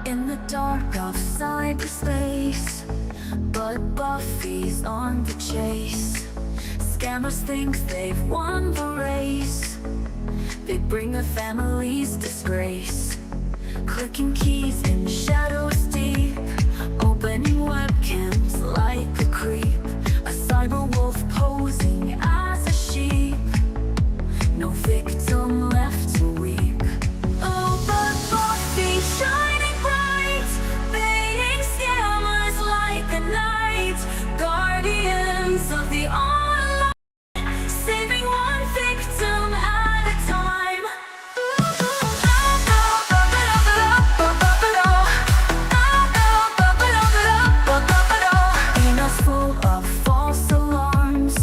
In the dark of cyberspace, but Buffy's on the chase. Scammers think they've won the race. They bring their families disgrace. Clicking keys in shadows deep, opening webcams like a creep. A cyber wolf posing as a sheep. No victim left to weep. Oh, but Buffy shining bright, baiting scammers like a knight. Guardians of the online, saving one victim at a time. Emails full of false alarms.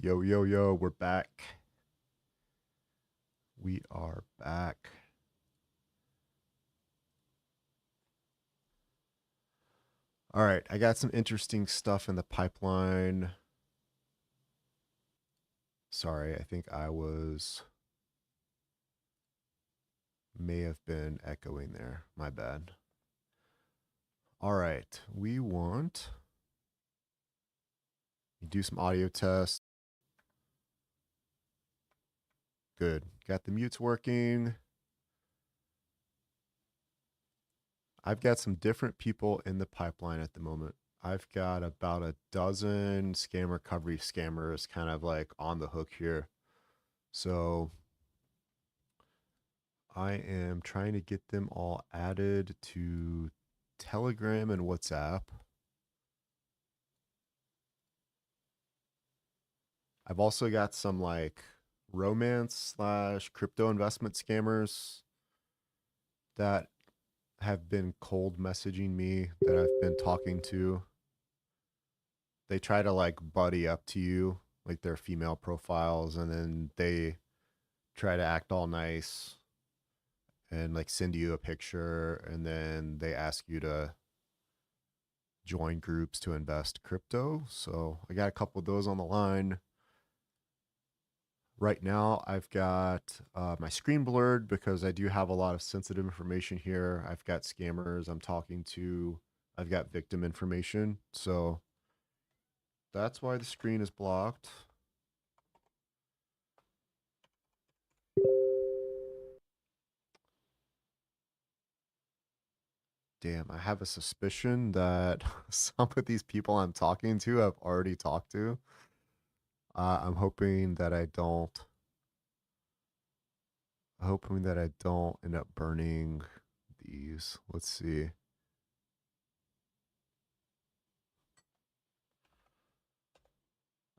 Yo, yo, yo, we're back. We are back. All right, I got some interesting stuff in the pipeline. Sorry, I think I may have been echoing there. My bad. All right, we want to do some audio tests. Good. Got the mutes working. I've got some different people in the pipeline at the moment. I've got about a dozen scam recovery scammers kind of like on the hook here. So I am trying to get them all added to Telegram and WhatsApp. I've also got some like romance / crypto investment scammers that have been cold messaging me that I've been talking to. They try to like buddy up to you, like their female profiles, and then they try to act all nice and like send you a picture, and then they ask you to join groups to invest crypto. So I got a couple of those on the line. Right now, I've got my screen blurred because I do have a lot of sensitive information here. I've got scammers I'm talking to. I've got victim information. So that's why the screen is blocked. Damn, I have a suspicion that some of these people I'm talking to I've already talked to. I'm hoping that I don't end up burning these. Let's see.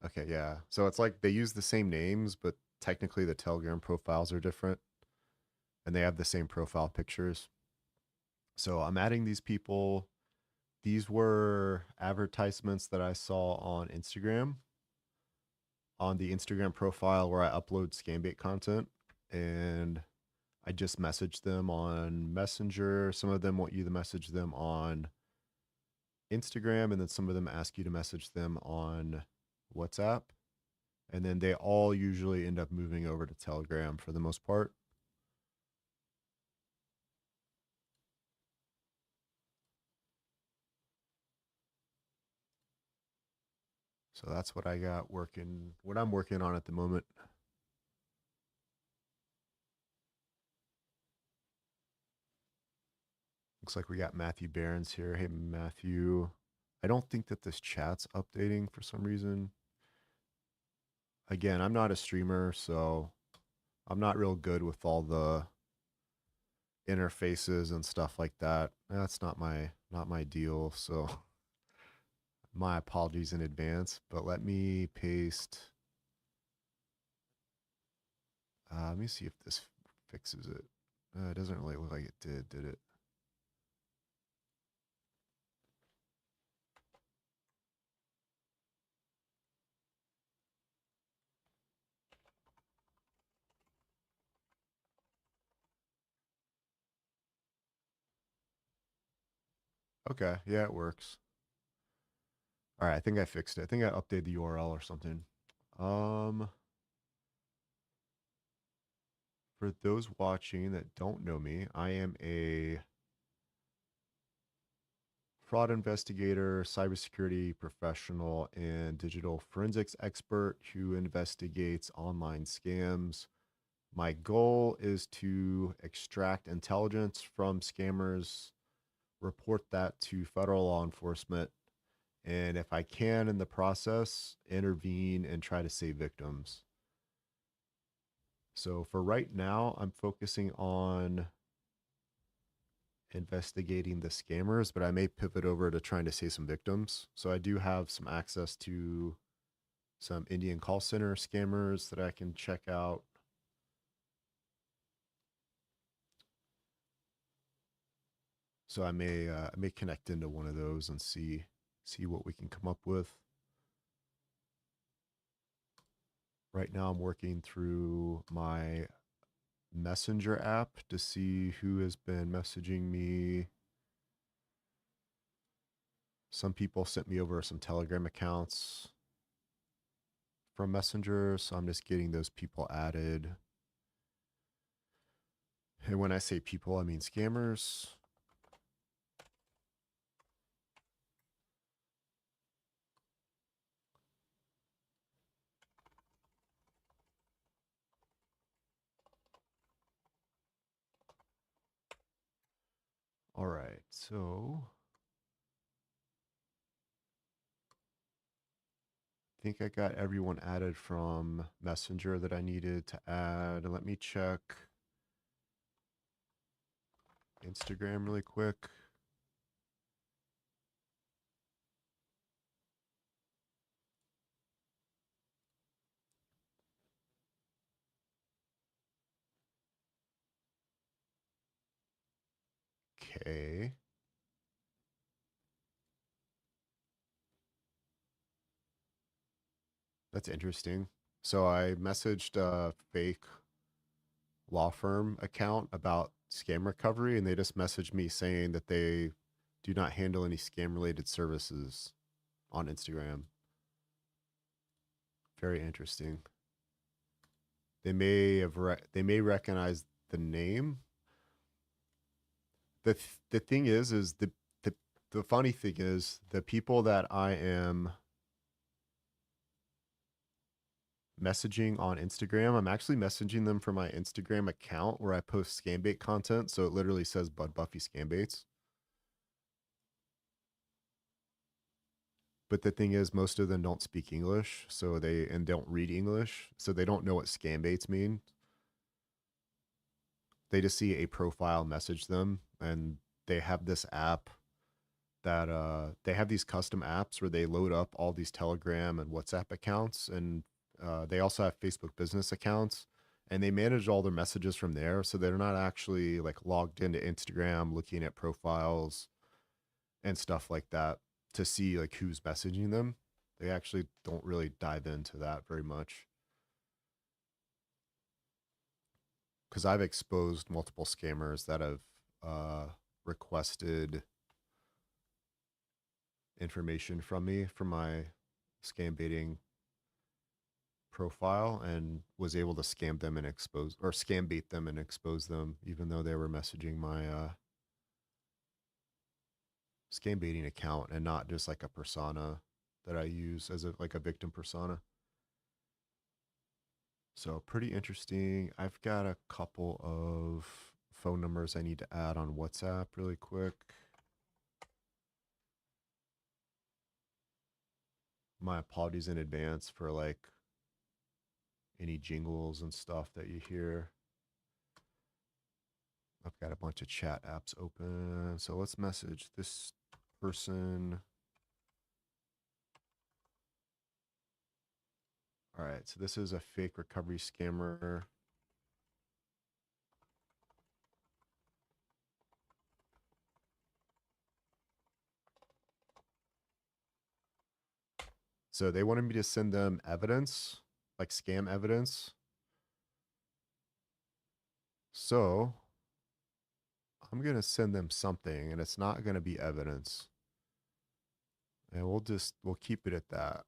Okay, yeah. So it's like they use the same names, but technically the Telegram profiles are different and they have the same profile pictures. So I'm adding these people. these were advertisements that I saw on Instagram, on the Instagram profile where I upload Scambait content, and I just messaged them on Messenger. Some of them want you to message them on Instagram, and then some of them ask you to message them on WhatsApp. And then they all usually end up moving over to Telegram for the most part. So that's what I got working, what I'm working on at the moment. Looks like we got Matthew Barons here. Hey, Matthew. I don't think that this chat's updating for some reason. Again, I'm not a streamer, so I'm not real good with all the interfaces and stuff like that. That's not my deal, so my apologies in advance. But let me paste. Let me see if this fixes it. It doesn't really look like it did it? Okay, yeah, it works. All right, I think I fixed it. I think I updated the URL or something. For those watching that don't know me, I am a fraud investigator, cybersecurity professional, and digital forensics expert who investigates online scams. My goal is to extract intelligence from scammers, report that to federal law enforcement, and if I can in the process, intervene and try to save victims. So for right now, I'm focusing on investigating the scammers, but I may pivot over to trying to save some victims. So I do have some access to some Indian call center scammers that I can check out. So I may connect into one of those and see what we can come up with. Right now I'm working through my Messenger app to see who has been messaging me. Some people sent me over some Telegram accounts from Messenger, so I'm just getting those people added. And when I say people, I mean scammers. All right, so I think I got everyone added from Messenger that I needed to add. Let me check Instagram really quick. Okay. That's interesting. So I messaged a fake law firm account about scam recovery, and they just messaged me saying that they do not handle any scam related services on Instagram. Very interesting. They may have they may recognize the name. The thing is the funny thing is the people that I am messaging on Instagram, I'm actually messaging them from my Instagram account where I post Scambait content. So it literally says Bud Buffy Scambaits. But the thing is, most of them don't speak English, so and don't read English, so they don't know what Scambaits mean. They just see a profile message them, and they have this app that they have these custom apps where they load up all these Telegram and WhatsApp accounts, and they also have Facebook business accounts, and they manage all their messages from there, so they're not actually like logged into Instagram looking at profiles and stuff like that to see like who's messaging them. They actually don't really dive into that very much. Because I've exposed multiple scammers that have requested information from me for my scam baiting profile and was able to scam them and expose or scam bait them and expose them, even though they were messaging my scam baiting account and not just like a persona that I use as a victim persona. So pretty interesting. I've got a couple of phone numbers I need to add on WhatsApp really quick. My apologies in advance for like any jingles and stuff that you hear. I've got a bunch of chat apps open. So let's message this person. All right, so this is a fake recovery scammer. So they wanted me to send them evidence, like scam evidence. So I'm going to send them something and it's not going to be evidence. And we'll keep it at that.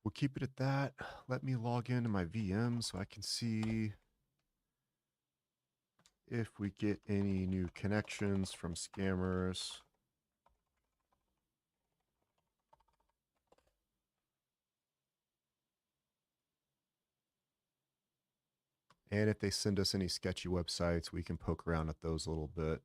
We'll keep it at that. Let me log into my VM so I can see if we get any new connections from scammers. And if they send us any sketchy websites, we can poke around at those a little bit.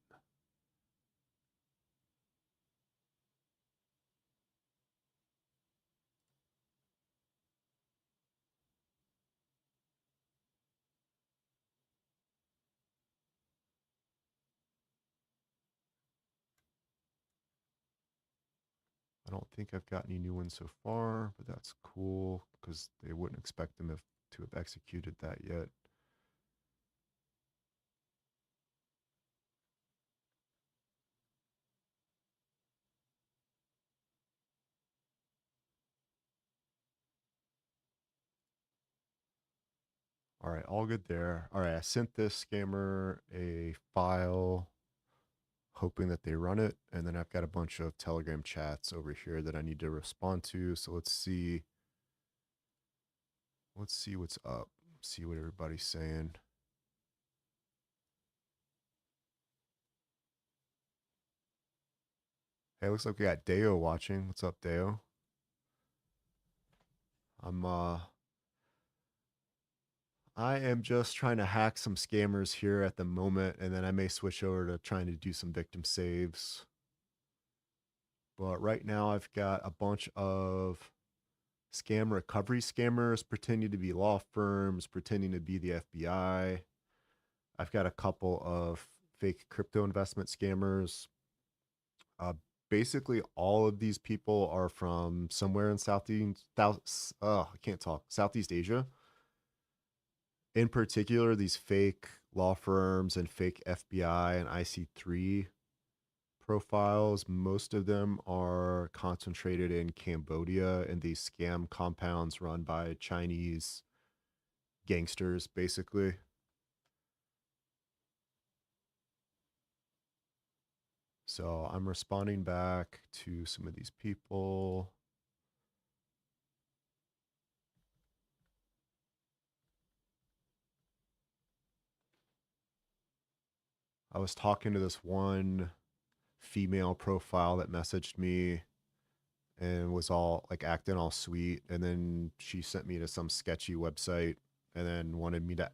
I don't think I've got any new ones so far, but that's cool because they wouldn't expect them to have executed that yet. All right, all good there. All right, I sent this scammer a file hoping that they run it. And then I've got a bunch of Telegram chats over here that I need to respond to. So let's see. Let's see what's up. See what everybody's saying. Hey, looks like we got Deo watching. What's up, Deo? I am just trying to hack some scammers here at the moment, and then I may switch over to trying to do some victim saves. But right now I've got a bunch of scam recovery scammers pretending to be law firms, pretending to be the FBI. I've got a couple of fake crypto investment scammers. Uh, Basically, all of these people are from somewhere in Southeast Asia. In particular, these fake law firms and fake FBI and IC3 profiles, most of them are concentrated in Cambodia and these scam compounds run by Chinese gangsters, basically. So I'm responding back to some of these people. I was talking to this one female profile that messaged me and was all like acting all sweet. And then she sent me to some sketchy website and then wanted me to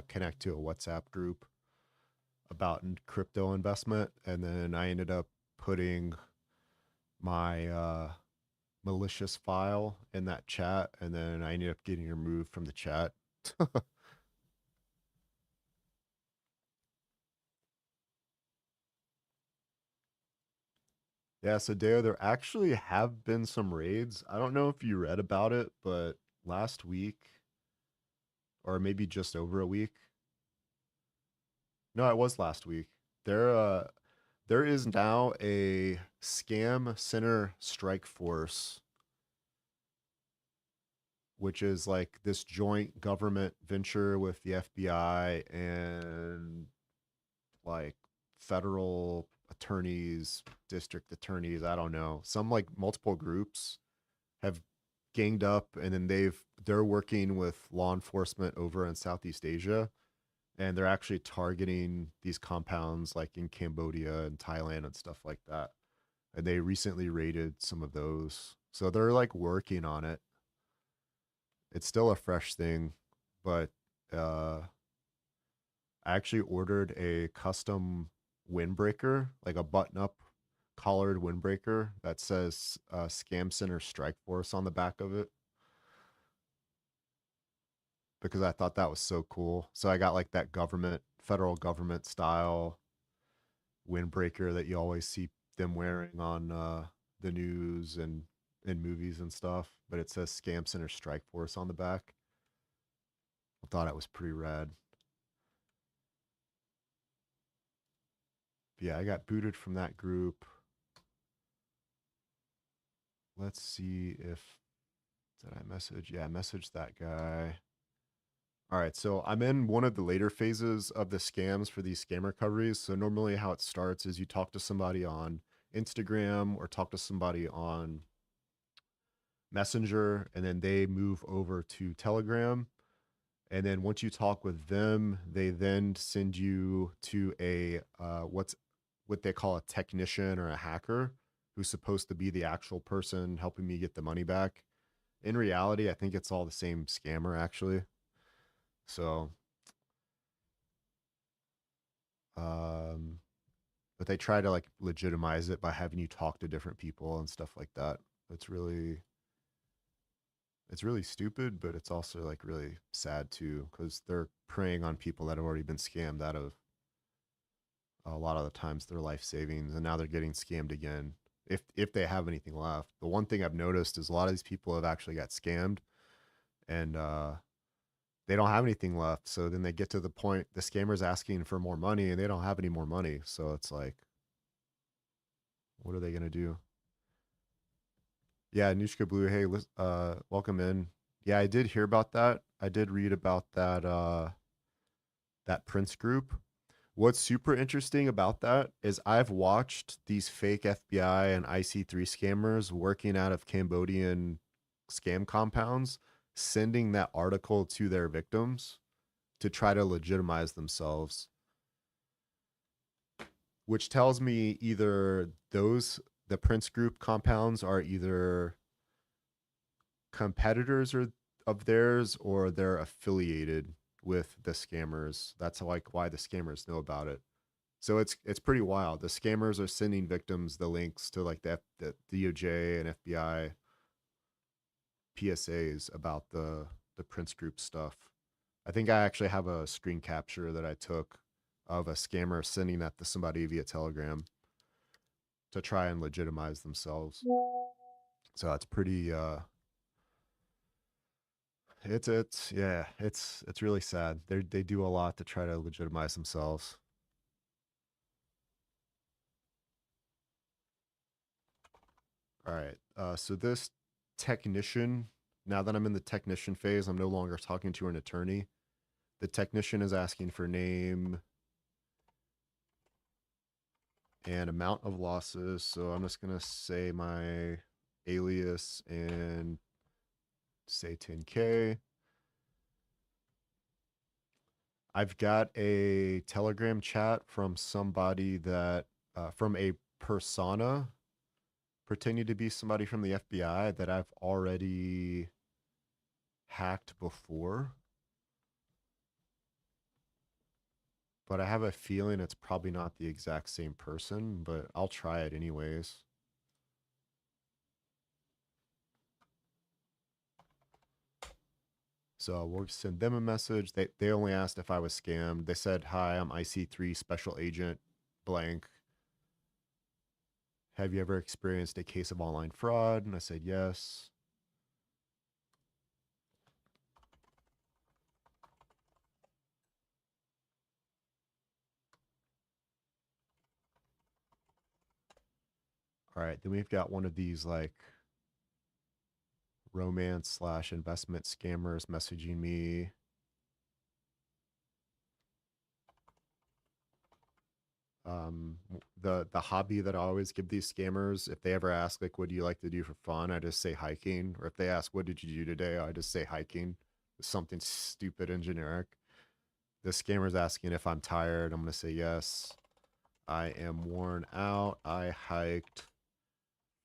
connect to a WhatsApp group about crypto investment. And then I ended up putting my malicious file in that chat. And then I ended up getting removed from the chat. Yeah, so Deo, there actually have been some raids. I don't know if you read about it, but last week, or maybe just over a week. No, it was last week. There is now a scam center strike force, which is like this joint government venture with the FBI and like federal attorneys, district attorneys, I don't know. Some like multiple groups have ganged up and then they're working with law enforcement over in Southeast Asia and they're actually targeting these compounds like in Cambodia and Thailand and stuff like that. And they recently raided some of those. So they're like working on it. It's still a fresh thing, but I actually ordered a custom windbreaker, like a button up collared windbreaker that says Scam Center Strike Force on the back of it because I thought that was so cool. So I got like that federal government style windbreaker that you always see them wearing on the news and in movies and stuff, but it says Scam Center Strike Force on the back. I thought it was pretty rad. But yeah, I got booted from that group. Let's see if did I message? Yeah, I messaged that guy. All right, so I'm in one of the later phases of the scams for these scam recoveries. So normally how it starts is you talk to somebody on Instagram or talk to somebody on Messenger, and then they move over to Telegram. And then once you talk with them, they then send you to a what they call a technician or a hacker who's supposed to be the actual person helping me get the money back. In reality, I think it's all the same scammer actually. So, um, but they try to like legitimize it by having you talk to different people and stuff like that. It's really stupid, but it's also like really sad too because they're preying on people that have already been scammed out of a lot of the times their life savings, and now they're getting scammed again. If they have anything left, the one thing I've noticed is a lot of these people have actually got scammed, and they don't have anything left. So then they get to the point the scammer's asking for more money, and they don't have any more money. So it's like, what are they gonna do? Yeah, Nushka Blue, hey, welcome in. Yeah, I did hear about that. I did read about that Prince group. What's super interesting about that is I've watched these fake FBI and IC3 scammers working out of Cambodian scam compounds, sending that article to their victims to try to legitimize themselves, which tells me either the Prince group compounds are either competitors of theirs or they're affiliated with the scammers. That's like why the scammers know about it. So it's pretty wild. The scammers are sending victims the links to like the DOJ and FBI PSAs about the Prince group stuff. I think I actually have a screen capture that I took of a scammer sending that to somebody via Telegram to try and legitimize themselves. So that's pretty it's really sad. They do a lot to try to legitimize themselves. All right. So this technician, now that I'm in the technician phase, I'm no longer talking to an attorney. The technician is asking for name and amount of losses. So I'm just gonna say my alias and say 10K. I've got a Telegram chat from somebody that from a persona pretending to be somebody from the FBI that I've already hacked before. But I have a feeling it's probably not the exact same person, but I'll try it anyways. So we'll send them a message. They only asked if I was scammed. They said, "Hi, I'm IC3 Special Agent blank. Have you ever experienced a case of online fraud? And I said yes. All right, then we've got one of these like romance slash investment scammers messaging me. The hobby that I always give these scammers, if they ever ask like, what do you like to do for fun? I just say hiking. Or if they ask, what did you do today? I just say hiking. Something stupid and generic. The scammer's asking if I'm tired. I'm going to say yes. I am worn out. I hiked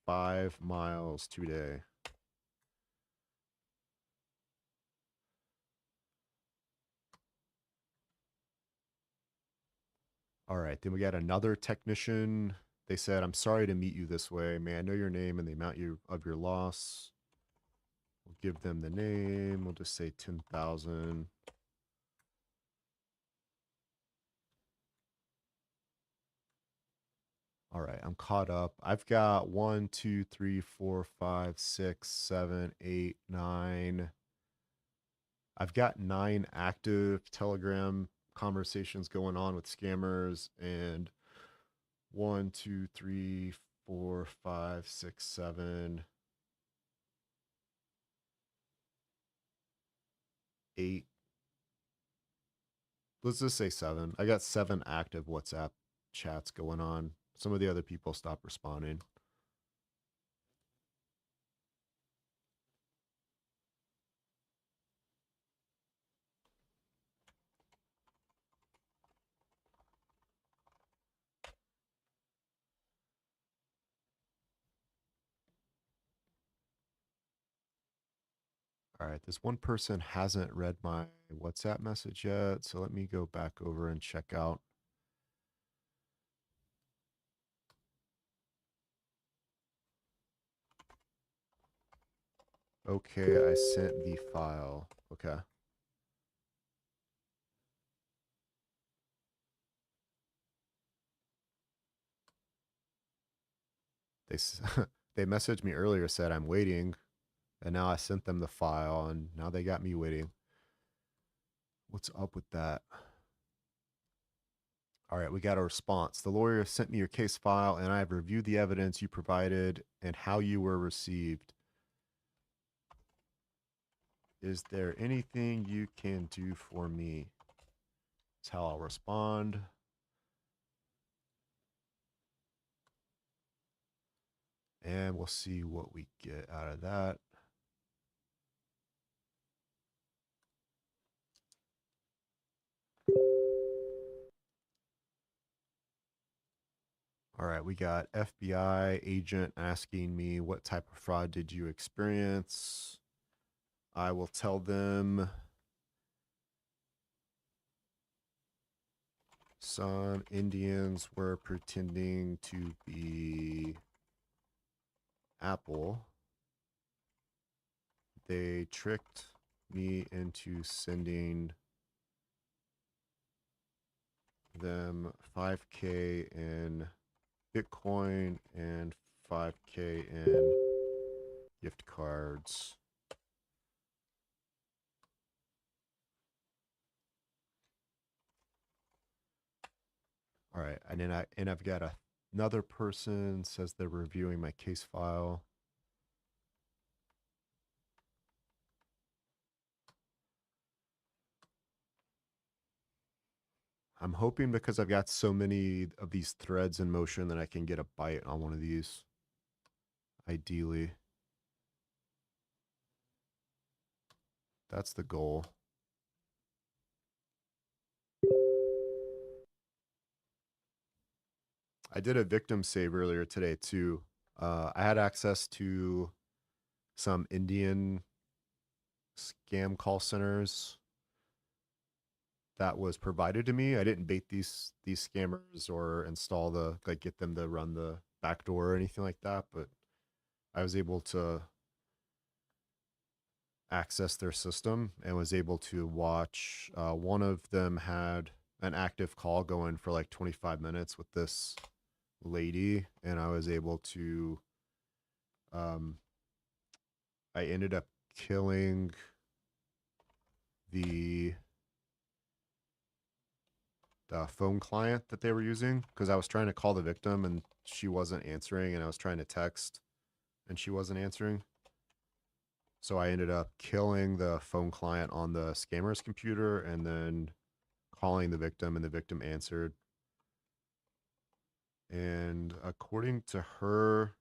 5 miles today. All right, then we got another technician. They said, I'm sorry to meet you this way. May I know your name and the amount of your loss? We'll give them the name. We'll just say 10,000. All right, I'm caught up. I've got 1, 2, 3, 4, 5, 6, 7, 8, 9. I've got 9 active Telegram conversations going on with scammers, and 1, 2, 3, 4, 5, 6, 7, 8. Let's just say 7. I got 7 active WhatsApp chats going on. Some of the other people stopped responding. All right, this one person hasn't read my WhatsApp message yet, so let me go back over and check out. Okay, I sent the file. Okay. They they messaged me earlier, said I'm waiting, and now I sent them the file, and now they got me waiting. What's up with that? All right, we got a response. The lawyer sent me your case file, and I have reviewed the evidence you provided and how you were received. Is there anything you can do for me? That's how I'll respond. And we'll see what we get out of that. All right, we got FBI agent asking me, what type of fraud did you experience? I will tell them some Indians were pretending to be Apple. They tricked me into sending them 5K in Bitcoin and 5K in gift cards. All right, and then I've got another person says they're reviewing my case file. I'm hoping because I've got so many of these threads in motion that I can get a bite on one of these. Ideally. That's the goal. I did a victim save earlier today too. I had access to some Indian scam call centers that was provided to me. I didn't bait these scammers or install the like get them to run the backdoor or anything like that, but I was able to access their system and was able to watch. One of them had an active call going for like 25 minutes with this lady, and I was able to um I ended up killing the phone client that they were using because I was trying to call the victim and she wasn't answering, and I was trying to text and she wasn't answering. So I ended up killing the phone client on the scammer's computer and then calling the victim, and the victim answered. And according to her,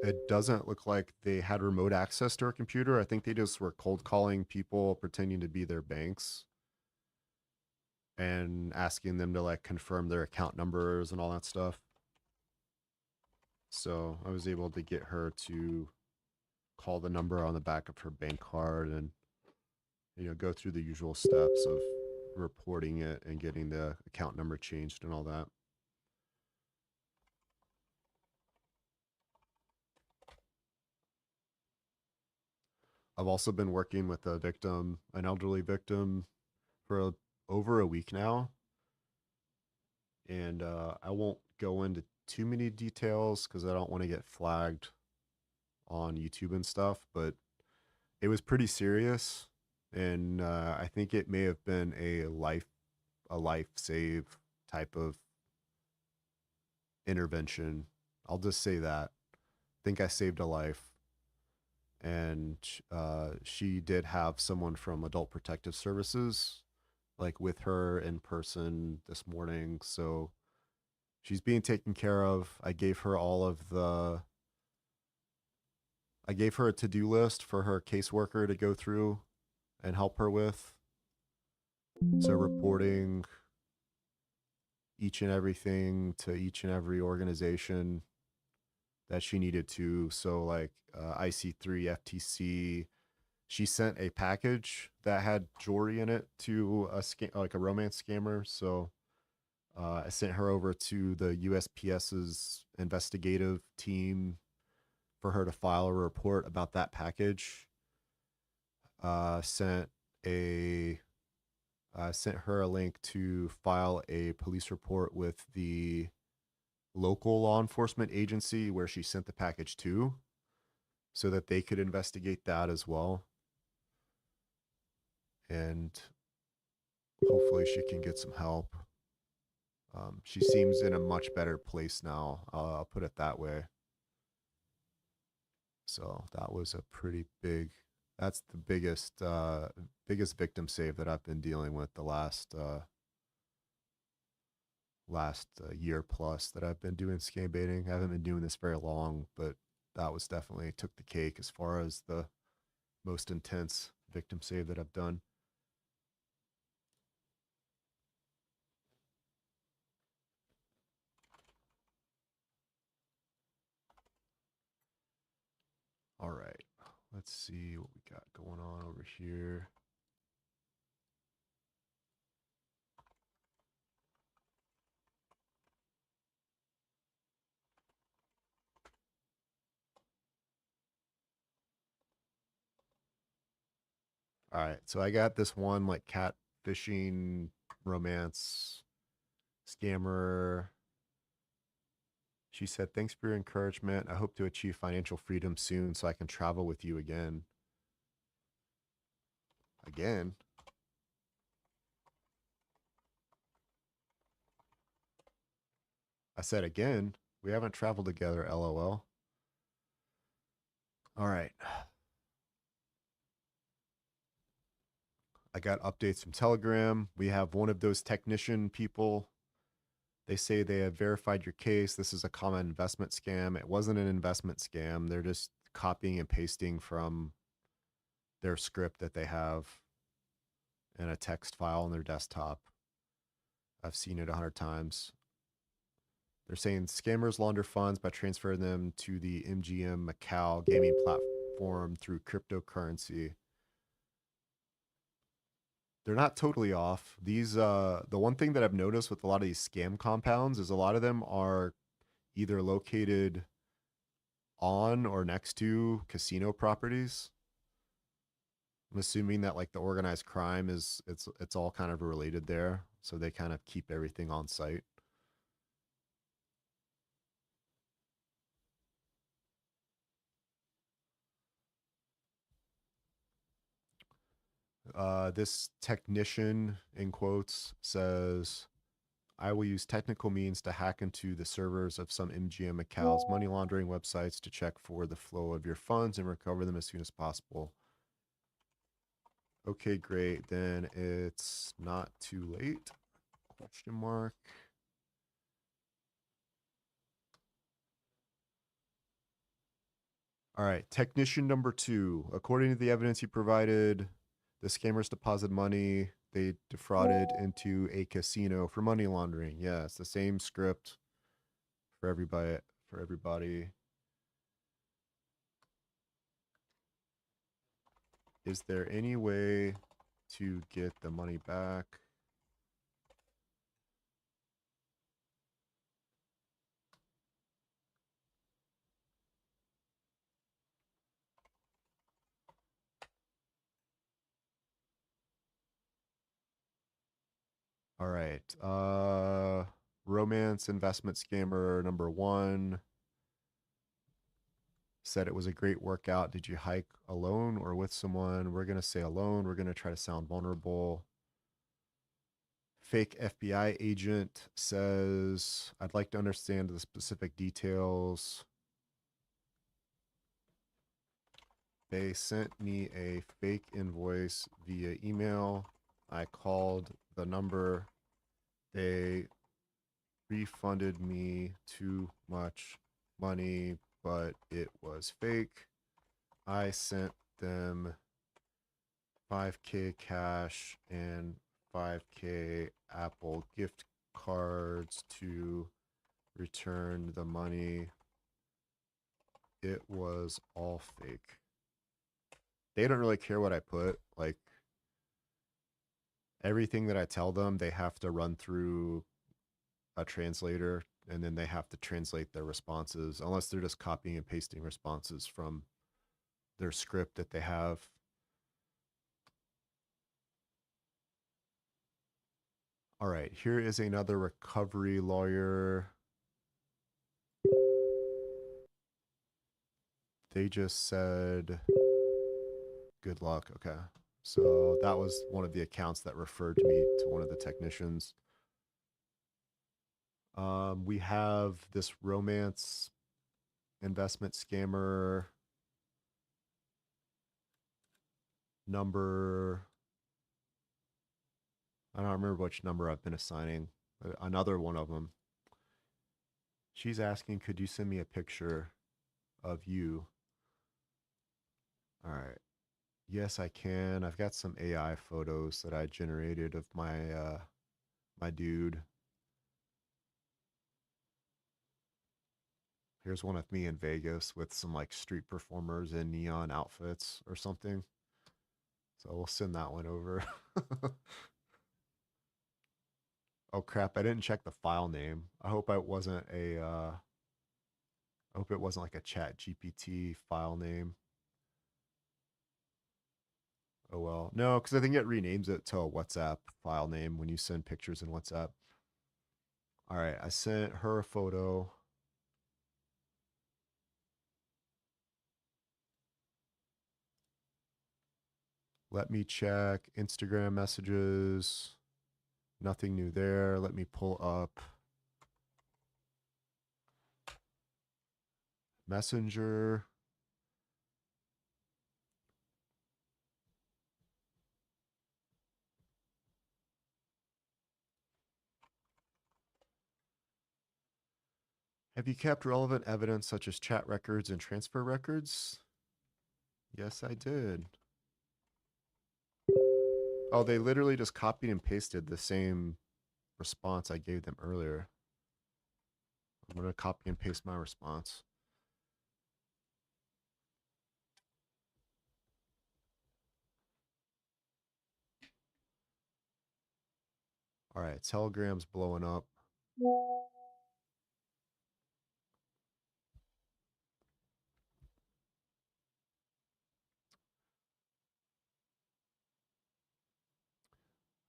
it doesn't look like they had remote access to her computer. I think they just were cold calling people pretending to be their banks and asking them to like confirm their account numbers and all that stuff. So I was able to get her to call the number on the back of her bank card and, you know, go through the usual steps of reporting it and getting the account number changed and all that. I've also been working with a victim, an elderly victim, for over a week now. And I won't go into too many details because I don't want to get flagged on YouTube and stuff, but it was pretty serious. And I think it may have been a life save type of intervention. I'll just say that. I think I saved a life. And she did have someone from Adult Protective Services like with her in person this morning, so she's being taken care of. I gave her a to-do list for her caseworker to go through and help her with. So reporting each and everything to each and every organization that she needed to. So like IC3, FTC. She sent a package that had jewelry in it to like a romance scammer. So I sent her over to the USPS's investigative team for her to file a report about that package. Sent her a link to file a police report with the local law enforcement agency where she sent the package to, so that they could investigate that as well. And hopefully she can get some help. She seems in a much better place now. I'll put it that way. So that was a pretty big. That's the biggest victim save that I've been dealing with the last year plus that I've been doing scam baiting. I haven't been doing this very long, but that was definitely took the cake as far as the most intense victim save that I've done. All right, let's see what we got going on over here. All right, so I got this one like catfishing romance scammer. She said, "Thanks for your encouragement. I hope to achieve financial freedom soon so I can travel with you again." Again? I said again. We haven't traveled together, LOL. All right. I got updates from Telegram. We have one of those technician people. They say they have verified your case. This is a common investment scam. It wasn't an investment scam. They're just copying and pasting from their script that they have in a text file on their desktop. I've seen it 100 times. They're saying scammers launder funds by transferring them to the MGM Macau gaming platform through cryptocurrency. They're not totally off. These the one thing that I've noticed with a lot of these scam compounds is a lot of them are either located on or next to casino properties. I'm assuming that like the organized crime is it's all kind of related there, so they kind of keep everything on site. This technician, in quotes, says, I will use technical means to hack into the servers of some MGM Macau's money laundering websites to check for the flow of your funds and recover them as soon as possible. Okay, great. Then it's not too late. Question mark. All right, technician number 2. According to the evidence you provided, the scammers deposited money they defrauded into a casino for money laundering. Yeah, it's the same script for everybody. Is there any way to get the money back? All right. Romance investment scammer number 1 said it was a great workout. Did you hike alone or with someone? We're going to say alone. We're going to try to sound vulnerable. Fake FBI agent says, I'd like to understand the specific details. They sent me a fake invoice via email. I called the number. They refunded me too much money, but it was fake. I sent them 5K cash and 5K Apple gift cards to return the money. It was all fake. They don't really care what I put. Like, everything that I tell them, they have to run through a translator, and then they have to translate their responses, unless they're just copying and pasting responses from their script that they have. All right, here is another recovery lawyer. They just said, good luck. Okay. So that was one of the accounts that referred me to one of the technicians. We have this romance investment scammer number. I don't remember which number I've been assigning, but another one of them. She's asking, could you send me a picture of you? All right. Yes, I can. I've got some AI photos that I generated of my my dude. Here's one of me in Vegas with some like street performers in neon outfits or something. So we'll send that one over. Oh crap, I didn't check the file name. I hope it wasn't I hope it wasn't like a Chat GPT file name. Oh well. No, because I think it renames it to a WhatsApp file name when you send pictures in WhatsApp. All right, I sent her a photo. Let me check Instagram messages. Nothing new there. Let me pull up Messenger. Have you kept relevant evidence such as chat records and transfer records? Yes, I did. Oh, they literally just copied and pasted the same response I gave them earlier. I'm going to copy and paste my response. All right, Telegram's blowing up.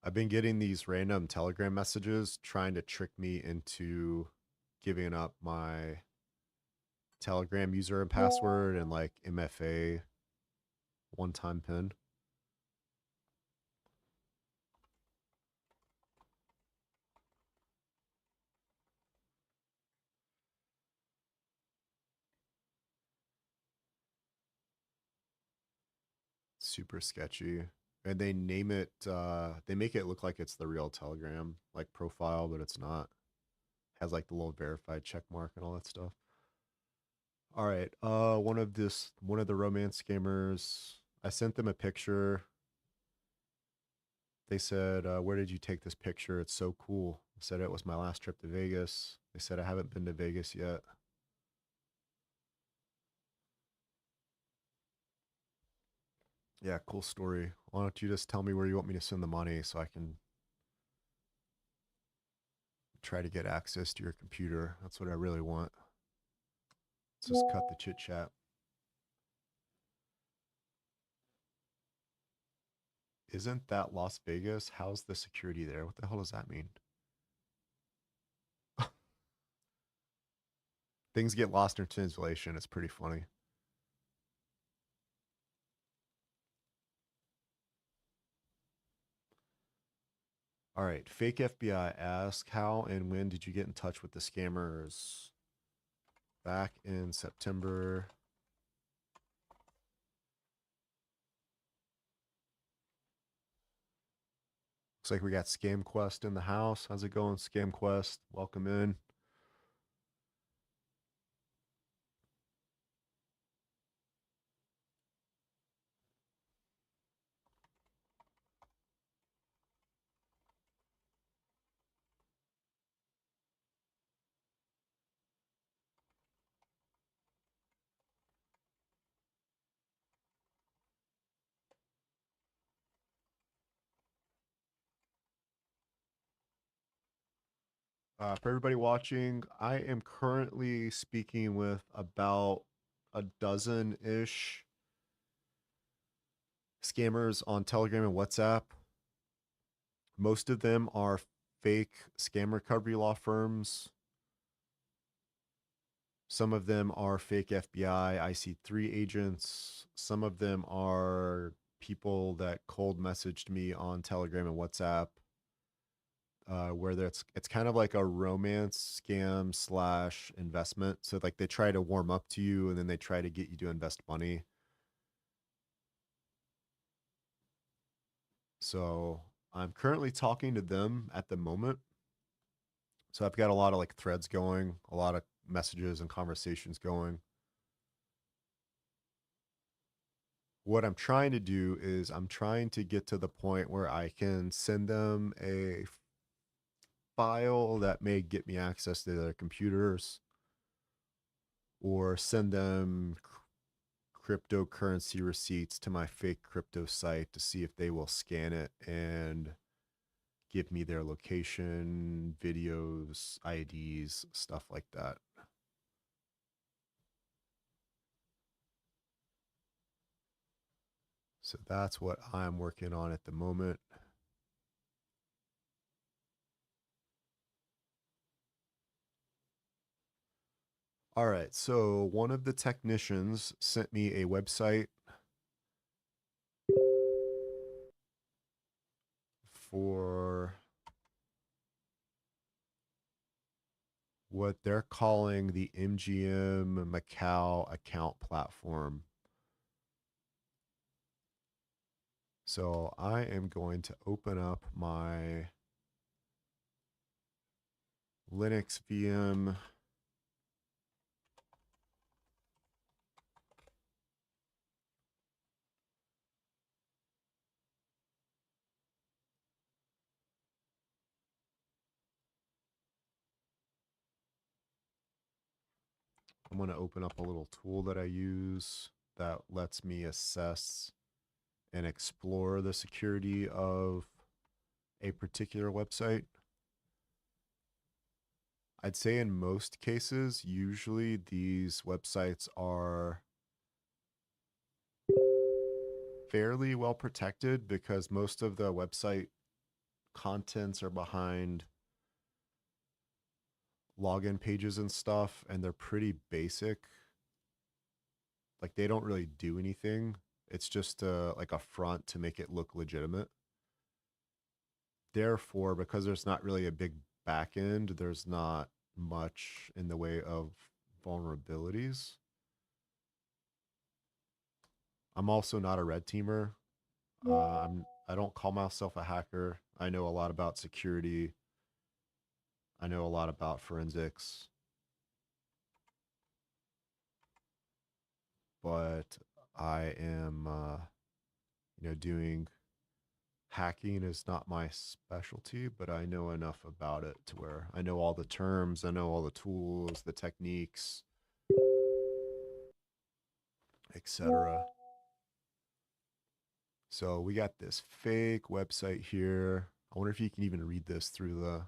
I've been getting these random Telegram messages trying to trick me into giving up my Telegram user and password and like MFA one-time PIN. super sketchy. And they name it, they make it look like it's the real Telegram, like profile, but it's not. Has like the little verified check mark and all that stuff. All right. One of the romance scammers, I sent them a picture. They said, where did you take this picture? It's so cool. I said it was my last trip to Vegas. They said I haven't been to Vegas yet. Yeah, cool story. Why don't you just tell me where you want me to send the money so I can try to get access to your computer? That's what I really want. Let's just cut the chit chat. Isn't that Las Vegas? How's the security there? What the hell does that mean? Things get lost in translation. It's pretty funny. All right. Fake FBI ask, how and when did you get in touch with the scammers? Back in September. Looks like we got Scam Quest in the house. How's it going, Scam Quest? Welcome in. For everybody watching, I am currently speaking with about a dozen-ish scammers on Telegram and WhatsApp. Most of them are fake scam recovery law firms. Some of them are fake FBI, IC3 agents. Some of them are people that cold messaged me on Telegram and WhatsApp. Where it's kind of like a romance scam slash investment. So like they try to warm up to you and then they try to get you to invest money. So I'm currently talking to them at the moment. So I've got a lot of like threads going, a lot of messages and conversations going. What I'm trying to do is I'm trying to get to the point where I can send them a file that may get me access to their computers or send them cryptocurrency receipts to my fake crypto site to see if they will scan it and give me their location, videos, IDs, stuff like that. So that's what I'm working on at the moment. All right, so one of the technicians sent me a website for what they're calling the MGM Macau account platform. So I am going to open up my Linux VM. I'm going to open up a little tool that I use that lets me assess and explore the security of a particular website. I'd say in most cases, usually these websites are fairly well protected because most of the website contents are behind login pages and stuff, and they're pretty basic. Like they don't really do anything. It's just like a front to make it look legitimate. Therefore, because there's not really a big back end, there's not much in the way of vulnerabilities. I'm also not a red teamer, I don't call myself a hacker. I know a lot about security. I know a lot about forensics, but I am, doing hacking is not my specialty, but I know enough about it to where I know all the terms, I know all the tools, the techniques, etc. So we got this fake website here. I wonder if you can even read this through the.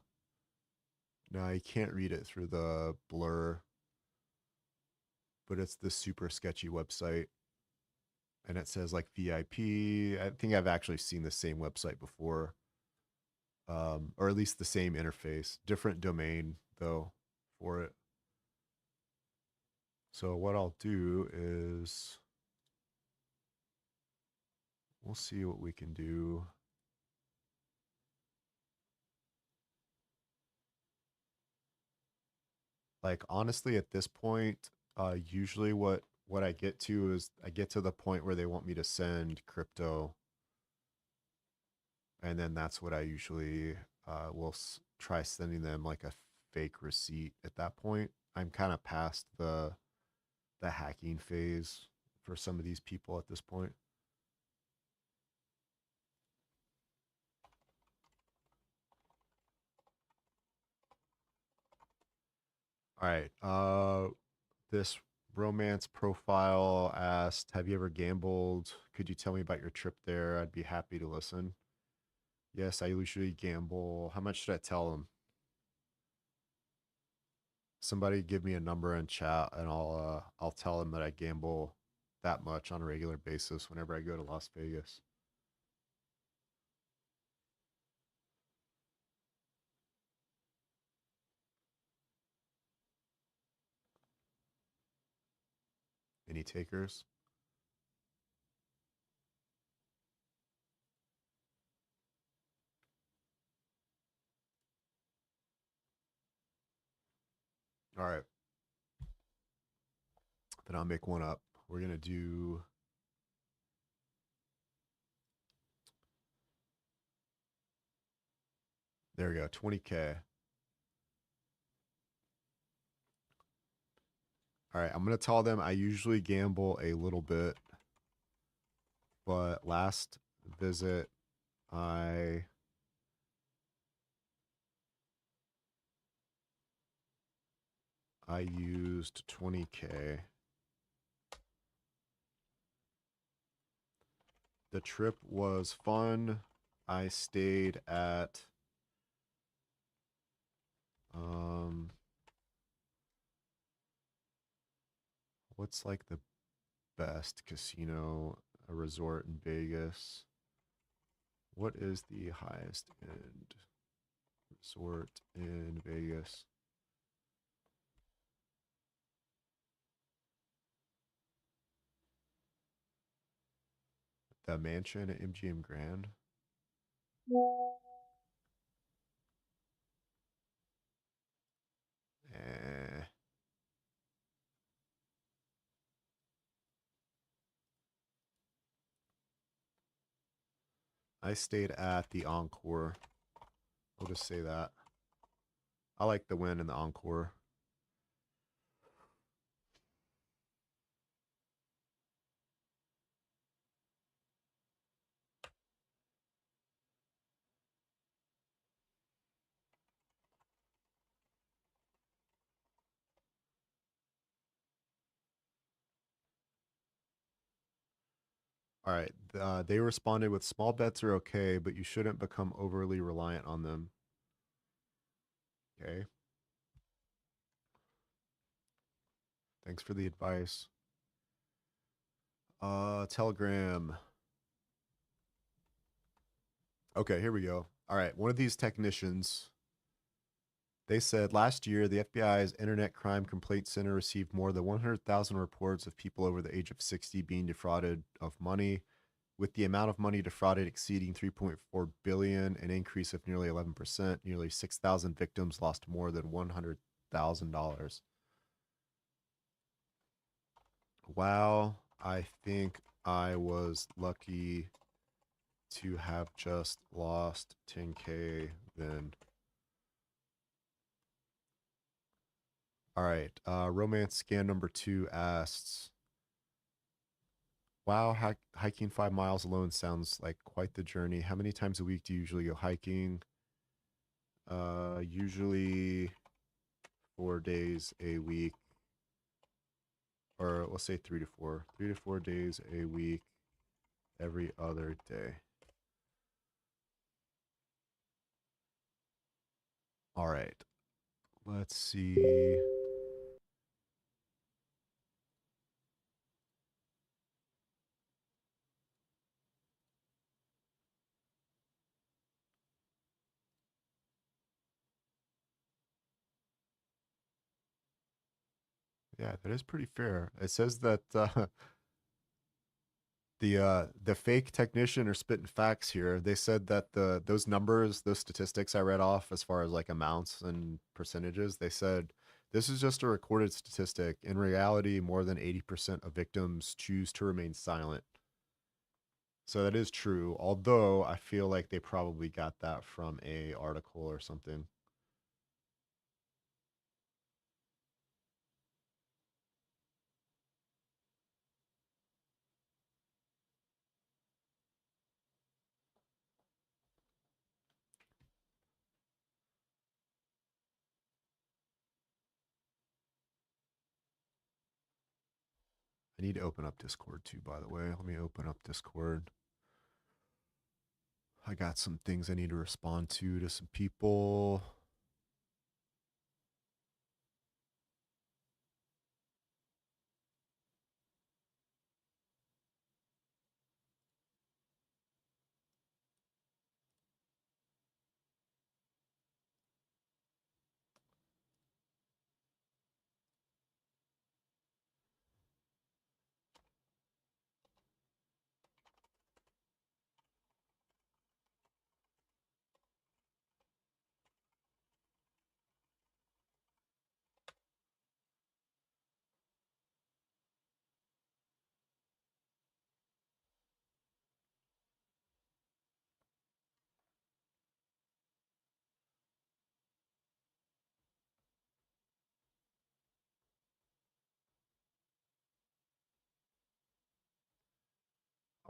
No, you can't read it through the blur, but it's this super sketchy website. And it says like VIP. I think I've actually seen the same website before, or at least the same interface, different domain though for it. So what I'll do is we'll see what we can do. Like honestly, at this point, usually what I get to is I get to the point where they want me to send crypto, and then that's what I usually will try sending them like a fake receipt. At that point, I'm kind of past the hacking phase for some of these people at this point. All right. This romance profile asked, "Have you ever gambled? Could you tell me about your trip there? I'd be happy to listen." Yes, I usually gamble. How much should I tell them? Somebody give me a number in chat, and I'll tell them that I gamble that much on a regular basis whenever I go to Las Vegas. Any takers? All right. Then I'll make one up. We're gonna do. There we go. 20K. All right. I'm gonna tell them I usually gamble a little bit, but last visit I used 20K. The trip was fun. I stayed at what's like the best casino, a resort in Vegas? What is the highest end resort in Vegas? The Mansion at MGM Grand. Eh. I stayed at the Encore. We'll just say that. I like the Wynn and the Encore. All right. They responded with small bets are okay, but you shouldn't become overly reliant on them. Okay. Thanks for the advice. Telegram. Okay, here we go. All right. One of these technicians, they said last year the FBI's Internet Crime Complaint Center received more than 100,000 reports of people over the age of 60 being defrauded of money, with the amount of money defrauded exceeding 3.4 billion, an increase of nearly 11%. Nearly 6,000 victims lost more than $100,000. Wow, I think I was lucky to have just lost 10K then. All right. Romance scan number 2 asks, wow, hiking 5 miles alone sounds like quite the journey. How many times a week do you usually go hiking? Usually 4 days a week, or let's say 3 to 4. 3 to 4 days a week, every other day. All right. Let's see. Yeah, that is pretty fair. It says that the fake technician are spitting facts here. They said that those numbers, those statistics I read off as far as like amounts and percentages, they said this is just a recorded statistic. In reality, more than 80% of victims choose to remain silent. So that is true, although I feel like they probably got that from a article or something. I need to open up Discord too, by the way. Let me open up Discord. I got some things I need to respond to some people.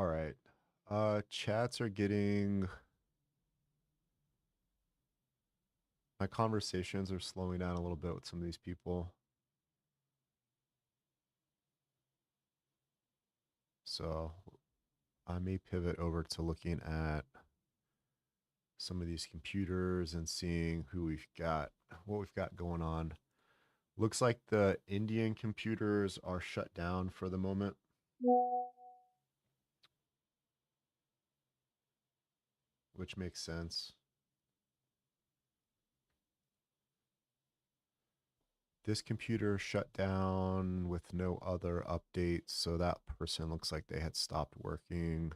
All right. Chats are getting, my conversations are slowing down a little bit with some of these people. So I may pivot over to looking at some of these computers and seeing who we've got, what we've got going on. Looks like the Indian computers are shut down for the moment. Which makes sense. This computer shut down with no other updates, so that person looks like they had stopped working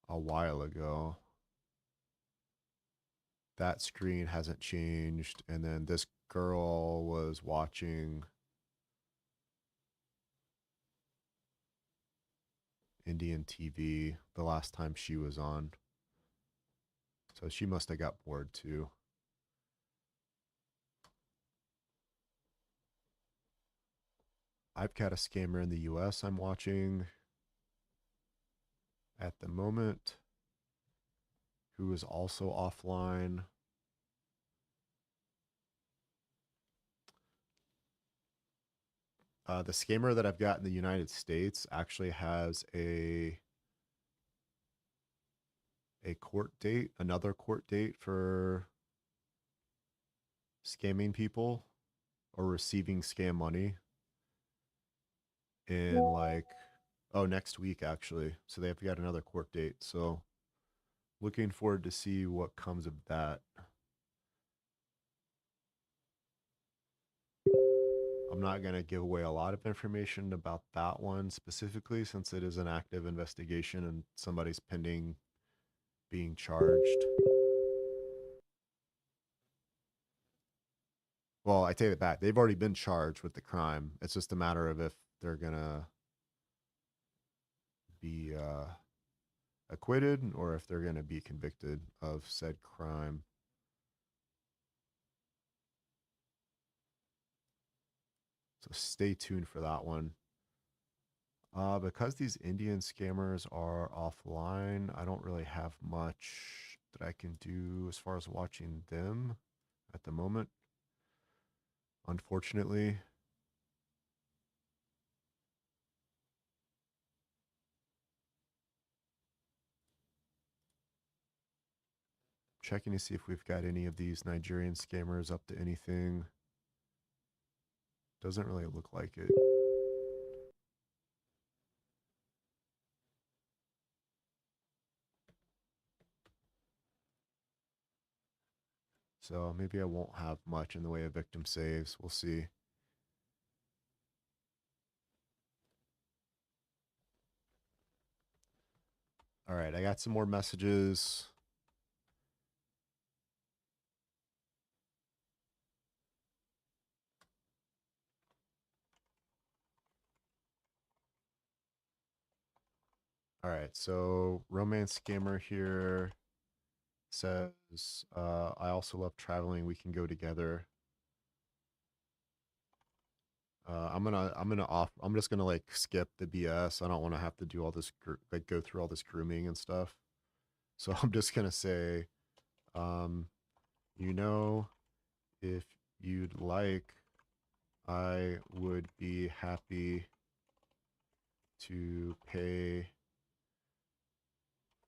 a while ago. That screen hasn't changed, and then this girl was watching Indian TV the last time she was on. So she must have got bored too. I've got a scammer in the US I'm watching at the moment who is also offline. The scammer that I've got in the United States actually has a court date, another court date for scamming people or receiving scam money in like, oh, next week actually. So they've got another court date. So looking forward to see what comes of that. I'm not going to give away a lot of information about that one specifically since it is an active investigation and somebody's pending being charged. Well, I take it back. They've already been charged with the crime. It's just a matter of if they're going to be acquitted or if they're going to be convicted of said crime. So stay tuned for that one. Because these Indian scammers are offline, I don't really have much that I can do as far as watching them at the moment, unfortunately. Checking to see if we've got any of these Nigerian scammers up to anything. Doesn't really look like it. So maybe I won't have much in the way of victim saves. We'll see. All right, I got some more messages. All right, so romance scammer here says, I also love traveling. We can go together. I'm just gonna like skip the BS. I don't want to have to do all this, like go through all this grooming and stuff. So I'm just gonna say, um, you know, if you'd like, I would be happy to pay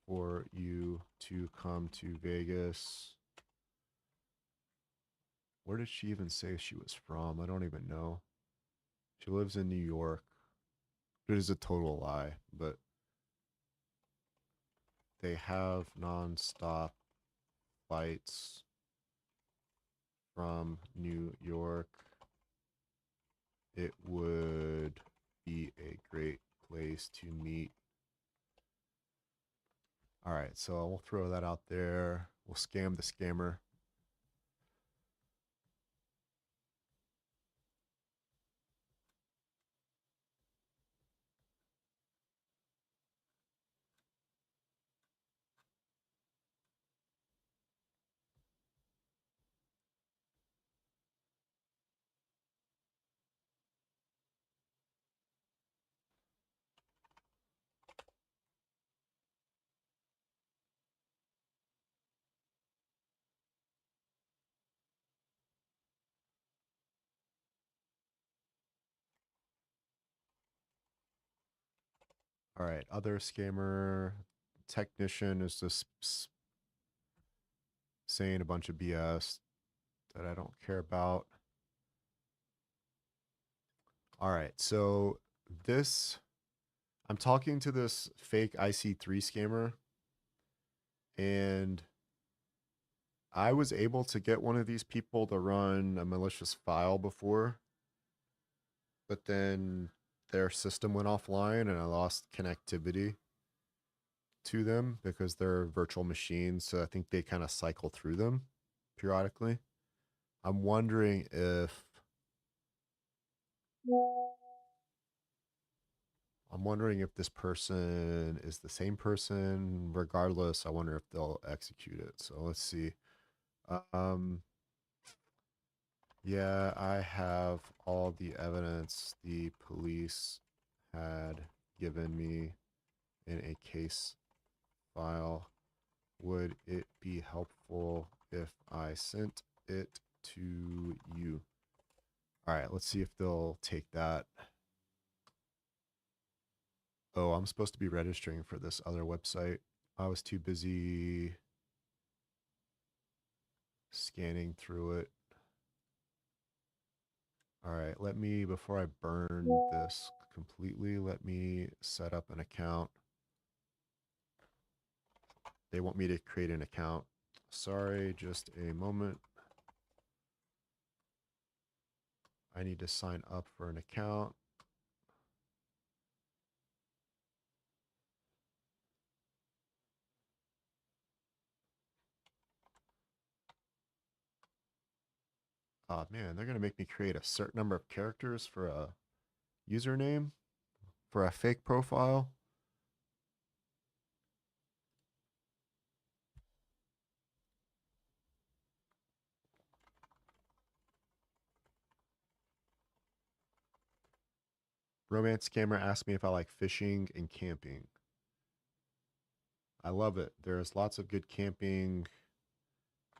for you to come to Vegas. Where did she even say she was from? I don't even know. She lives in New York. It is a total lie, but they have nonstop flights from New York. It would be a great place to meet. All right, so we'll throw that out there. We'll scam the scammer. All right, other scammer technician is just saying a bunch of BS that I don't care about. All right, so this, I'm talking to this fake IC3 scammer, and I was able to get one of these people to run a malicious file before, but then their system went offline and I lost connectivity to them because they're virtual machines. So I think they kind of cycle through them periodically. I'm wondering if this person is the same person. Regardless, I wonder if they'll execute it. So let's see. Um, yeah, I have all the evidence the police had given me in a case file. Would it be helpful if I sent it to you? All right, let's see if they'll take that. Oh, I'm supposed to be registering for this other website. I was too busy scanning through it. All right, let me, before I burn this completely, let me set up an account. They want me to create an account. Sorry, just a moment. I need to sign up for an account. Oh man, they're gonna make me create a certain number of characters for a username for a fake profile. Romance scammer asked me if I like fishing and camping. I love it. There's lots of good camping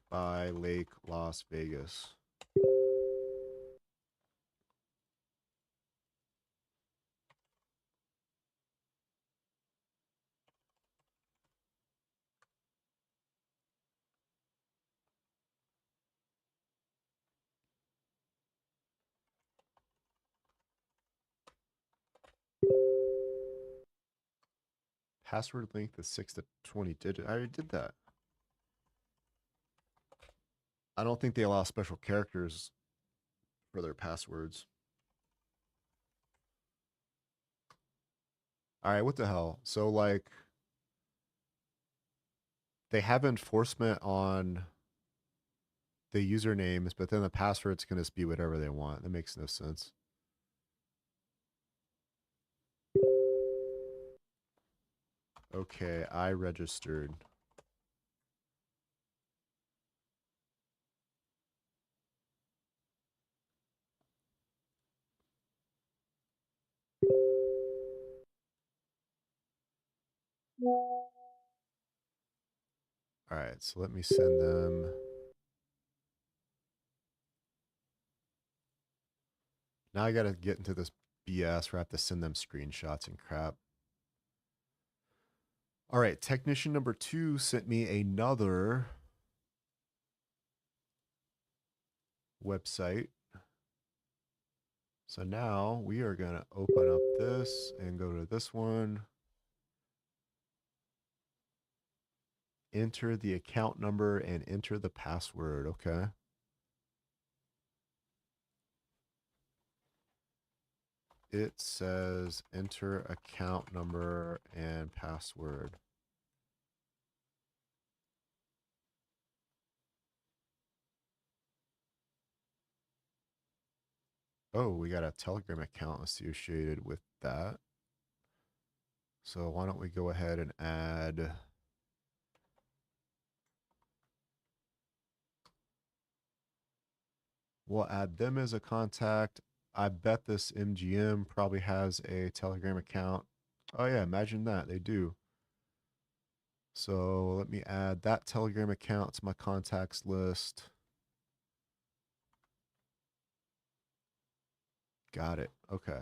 by Lake Las Vegas. Password length is 6 to 20 digits. I already did that. I don't think they allow special characters for their passwords. All right, what the hell? So like they have enforcement on the usernames, but then the password's going to be whatever they want. That makes no sense. Okay, I registered. All right, so let me send them. Now I got to get into this BS where I have to send them screenshots and crap. All right, technician number 2 sent me another website. So now we are going to open up this and go to this one. Enter the account number and enter the password. Okay. It says enter account number and password. Oh, we got a Telegram account associated with that. So why don't we go ahead and add we'll add them as a contact. I bet this MGM probably has a Telegram account. Oh yeah, imagine that. They do. So let me add that Telegram account to my contacts list. Got it. Okay.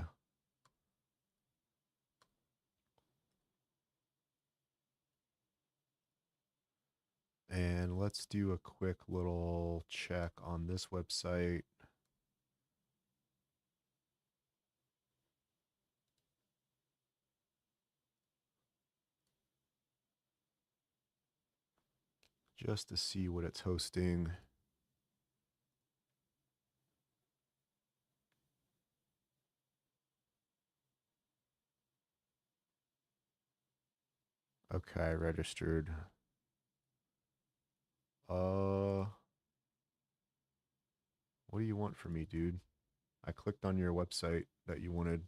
And let's do a quick little check on this website. Just to see what it's hosting. Okay, registered. What do you want from me, dude? I clicked on your website that you wanted.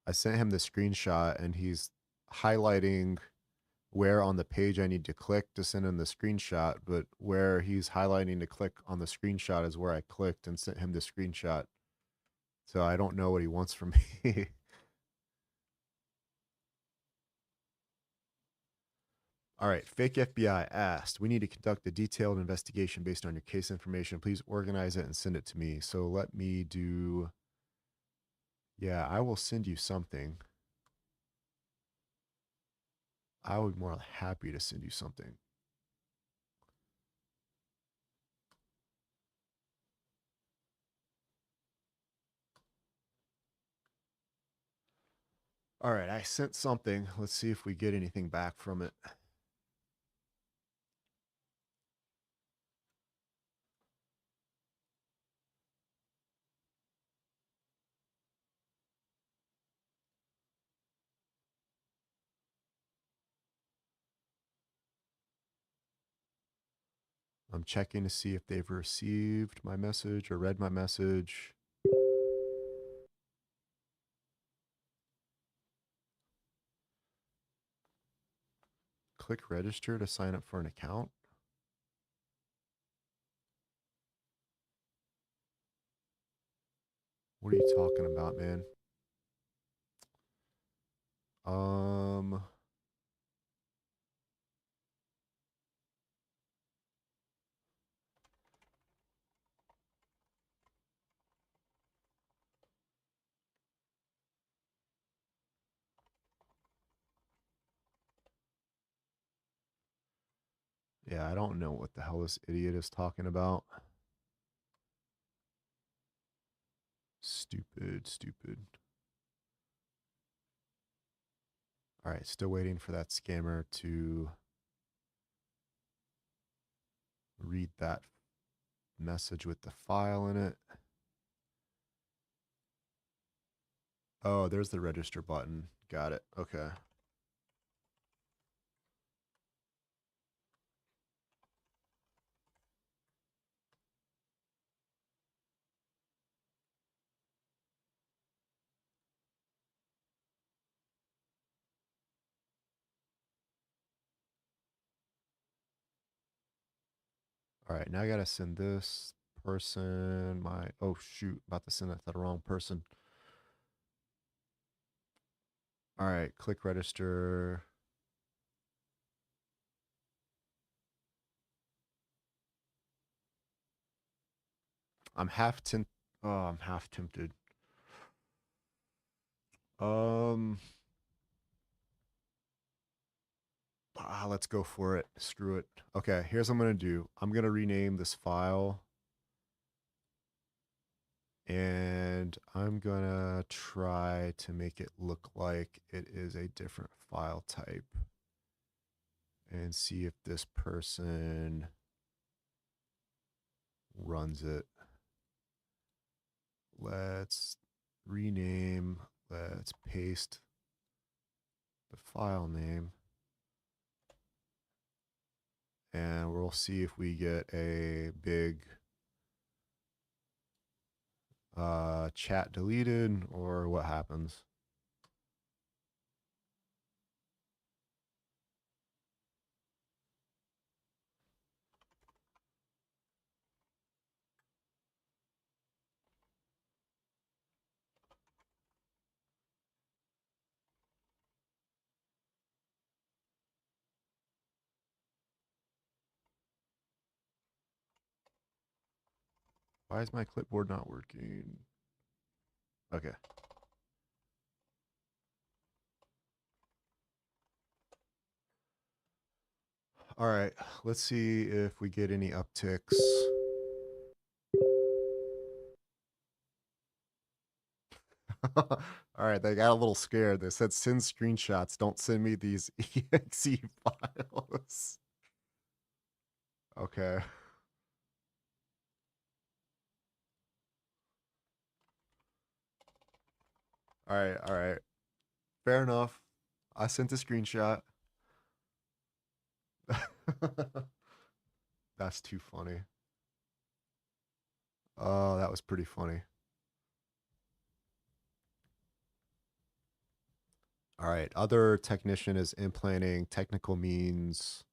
I sent him the screenshot and he's highlighting where on the page I need to click to send him the screenshot, but where he's highlighting to click on the screenshot is where I clicked and sent him the screenshot. So I don't know what he wants from me. All right, fake FBI asked, we need to conduct a detailed investigation based on your case information. Please organize it and send it to me. So let me do, yeah, I will send you something. I would be more happy to send you something. All right, I sent something. Let's see if we get anything back from it. I'm checking to see if they've received my message or read my message. Click register to sign up for an account. What are you talking about, man? Um, yeah, I don't know what the hell this idiot is talking about. Stupid, stupid. All right, still waiting for that scammer to read that message with the file in it. Oh, there's the register button. Got it. Okay. All right, now I gotta send this person my, oh shoot, about to send that to the wrong person. All right, click register. I'm half tempted. Oh, I'm half tempted. Um, let's go for it. Screw it. Okay, here's what I'm gonna do. I'm gonna rename this file, and I'm gonna try to make it look like it is a different file type, and see if this person runs it. Let's rename. Let's paste the file name, and we'll see if we get a big chat deleted or what happens. Why is my clipboard not working? Okay. All right. Let's see if we get any upticks. All right. They got a little scared. They said send screenshots. Don't send me these exe files. Okay. All right. All right. Fair enough. I sent a screenshot. That's too funny. Oh, that was pretty funny. All right. Other technician is implanting technical means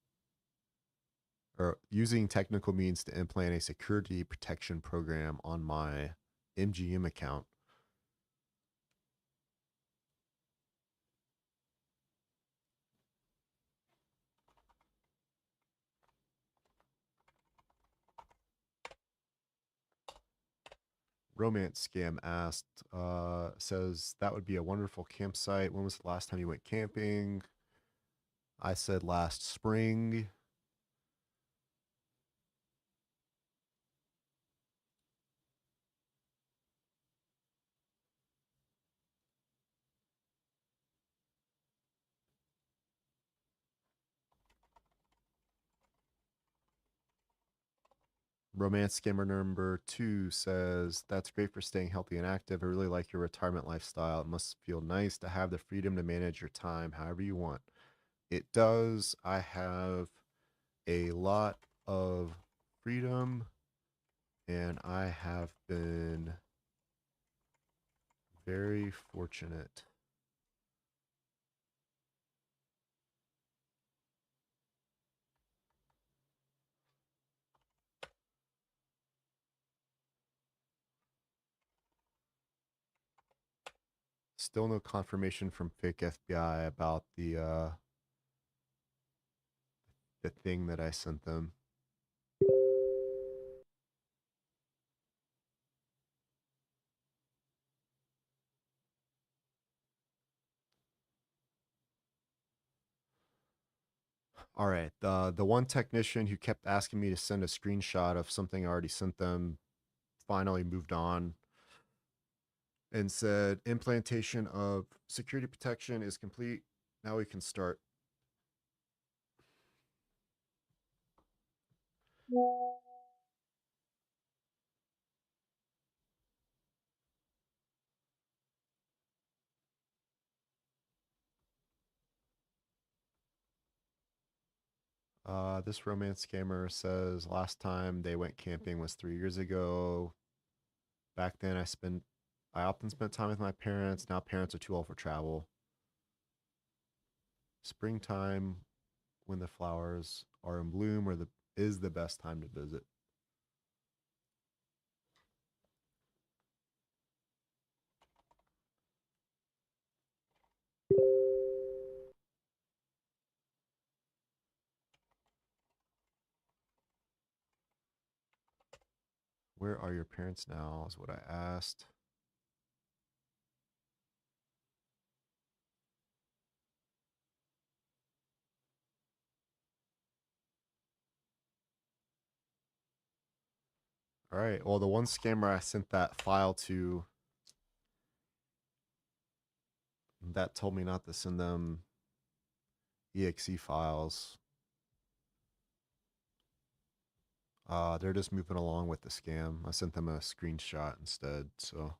or using technical means to implant a security protection program on my MGM account. Romance Scam asked, says that would be a wonderful campsite. When was the last time you went camping? I said last spring. Romance Scammer number 2 says, that's great for staying healthy and active. I really like your retirement lifestyle. It must feel nice to have the freedom to manage your time however you want. It does. I have a lot of freedom, and I have been very fortunate. Still no confirmation from fake FBI about the thing that I sent them. All right, the one technician who kept asking me to send a screenshot of something I already sent them finally moved on and said implantation of security protection is complete. Now we can start. This romance scammer says last time they went camping was 3 years ago. Back then I often spent time with my parents. Now parents are too old for travel. Springtime when the flowers are in bloom is the best time to visit. Where are your parents now is what I asked. All right. Well, the one scammer I sent that file to that told me not to send them exe files. They're just moving along with the scam. I sent them a screenshot instead, so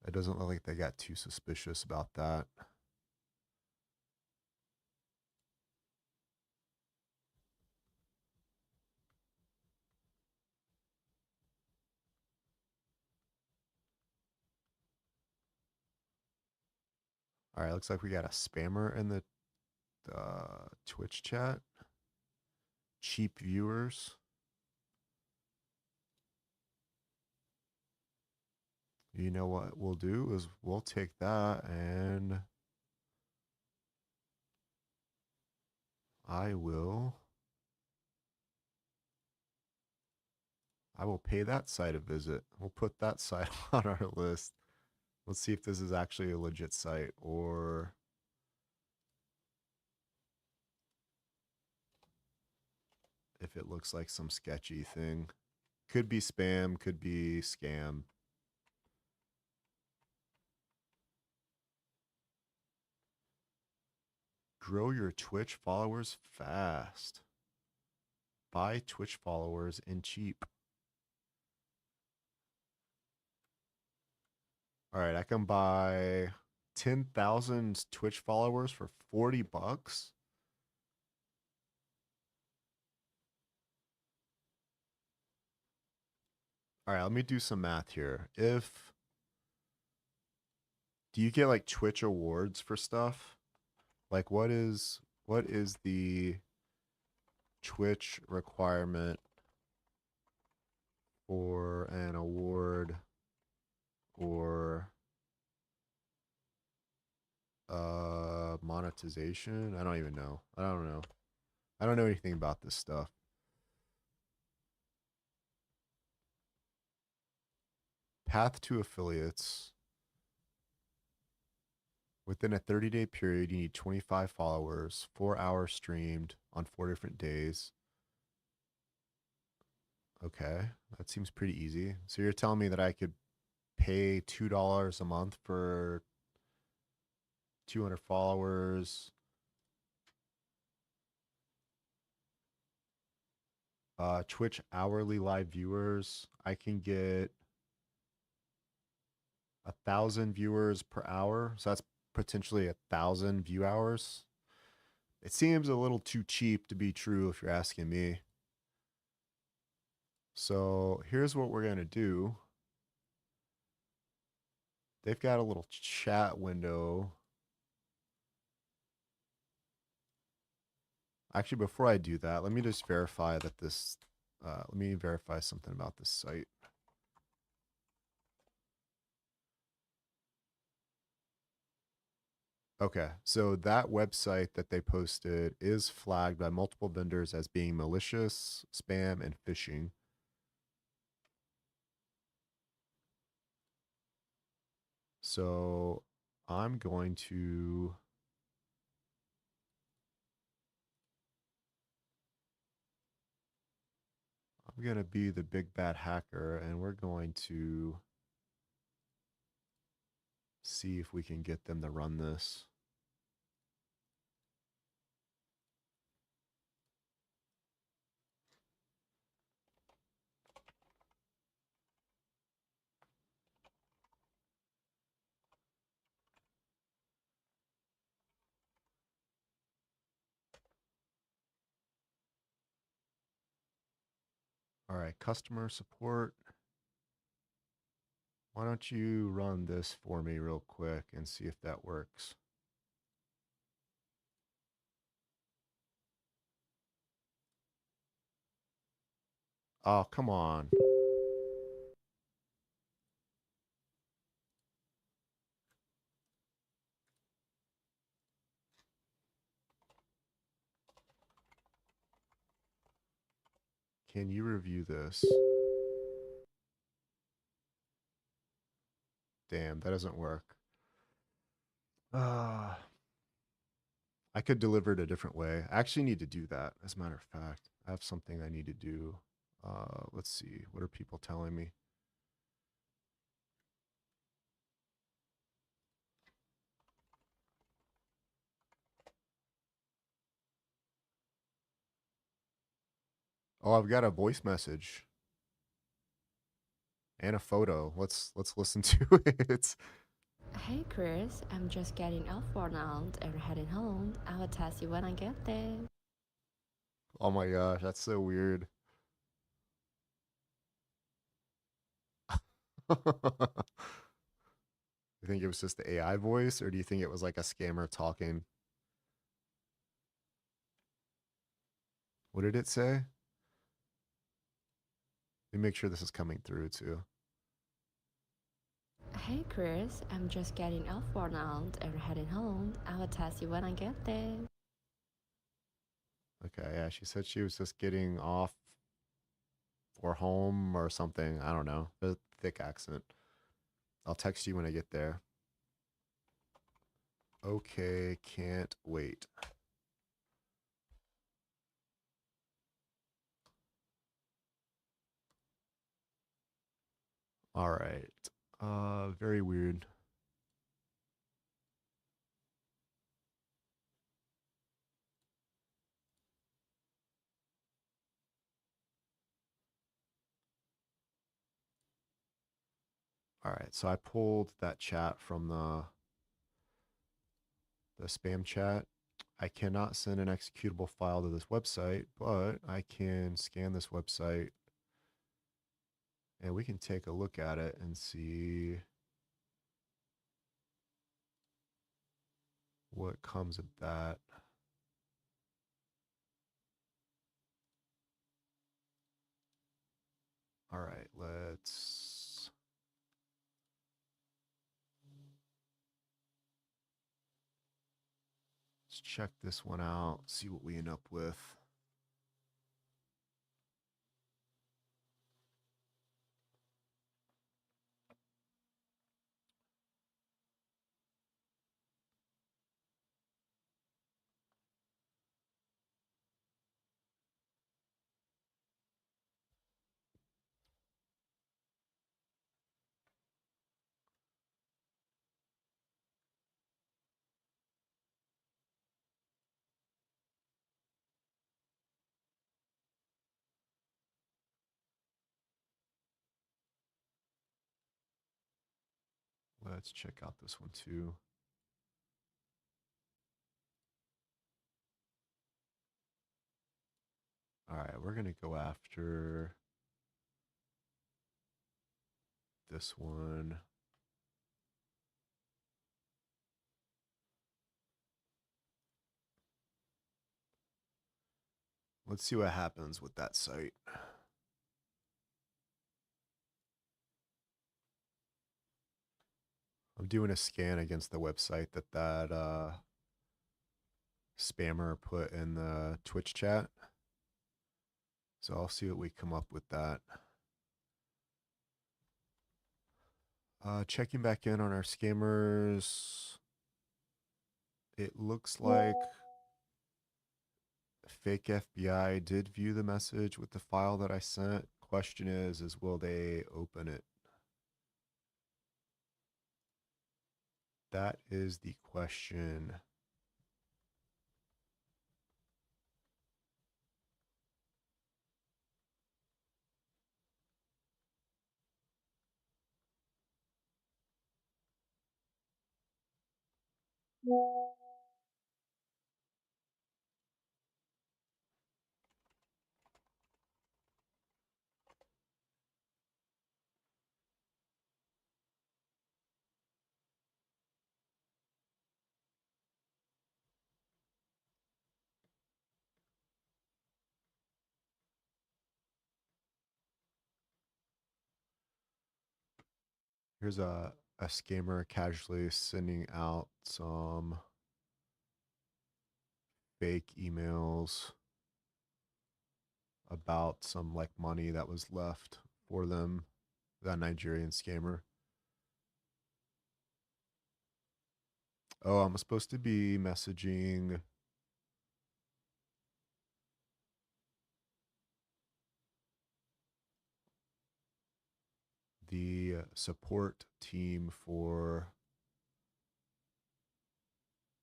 it doesn't look like they got too suspicious about that. All right, looks like we got a spammer in the Twitch chat. Cheap viewers. You know what we'll do is we'll take that and I will pay that site a visit. We'll put that site on our list. Let's see if this is actually a legit site or if it looks like some sketchy thing. Could be spam, could be scam. Grow your Twitch followers fast. Buy Twitch followers and cheap. All right, I can buy 10,000 Twitch followers for 40 bucks. All right, let me do some math here. Do you get like Twitch awards for stuff? Like what is the Twitch requirement for an award or monetization? I don't even know. I don't know. I don't know anything about this stuff. Path to affiliates. Within a 30-day period, you need 25 followers, 4 hours streamed on 4 different days. Okay, that seems pretty easy. So you're telling me that I could pay $2 a month for 200 followers. Twitch hourly live viewers. I can get 1,000 viewers per hour. So that's potentially 1,000 view hours. It seems a little too cheap to be true if you're asking me. So here's what we're going to do. They've got a little chat window. Actually, before I do that, let me just verify that this, let me verify something about this site. Okay, so that website that they posted is flagged by multiple vendors as being malicious, spam, and phishing. So I'm going to be the big bad hacker, and we're going to see if we can get them to run this. All right, customer support. Why don't you run this for me real quick and see if that works? Oh, come on. Can you review this? Damn, that doesn't work. I could deliver it a different way. I actually need to do that, as a matter of fact. I have something I need to do. Let's see. What are people telling me? Oh, I've got a voice message and a photo. Let's listen to it. Hey Chris, I'm just getting off for now and heading home. I will text you when I get there. Oh my gosh, that's so weird. You think it was just the AI voice, or do you think it was like a scammer talking? What did it say? Let me make sure this is coming through too. Hey Chris, I'm just getting off for now and heading home. I will text you when I get there. Okay, yeah, she said she was just getting off or home or something. I don't know. A thick accent. I'll text you when I get there. Okay, can't wait. All right. Very weird. All right, so I pulled that chat from the spam chat. I cannot send an executable file to this website, but I can scan this website and we can take a look at it and see what comes of that. All right, let's check this one out, see what we end up with. Let's check out this one too. All right, we're going to go after this one. Let's see what happens with that site. I'm doing a scan against the website that spammer put in the Twitch chat. So I'll see what we come up with that. Checking back in on our scammers. It looks like fake FBI did view the message with the file that I sent. Question is will they open it? That is the question. Here's a scammer casually sending out some fake emails about some like money that was left for them, that Nigerian scammer. Oh, I'm supposed to be messaging the support team for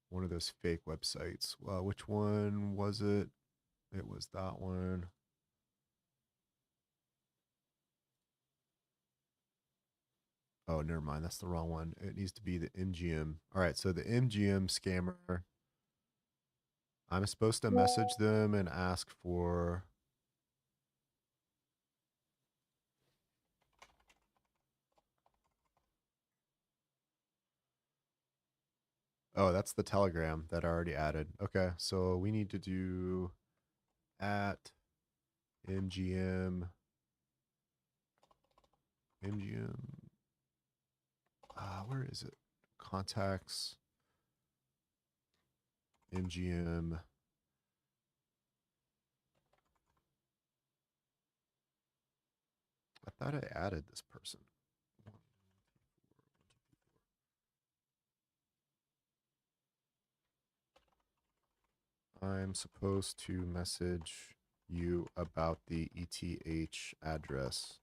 one of those fake websites. Which one was it? It was that one. Oh, never mind. That's the wrong one. It needs to be the MGM. All right. So the MGM scammer, I'm supposed to message them and ask for. Oh, that's the Telegram that I already added. Okay. So we need to do at MGM. Where is it? Contacts. MGM. I thought I added this person. I'm supposed to message you about the ETH address.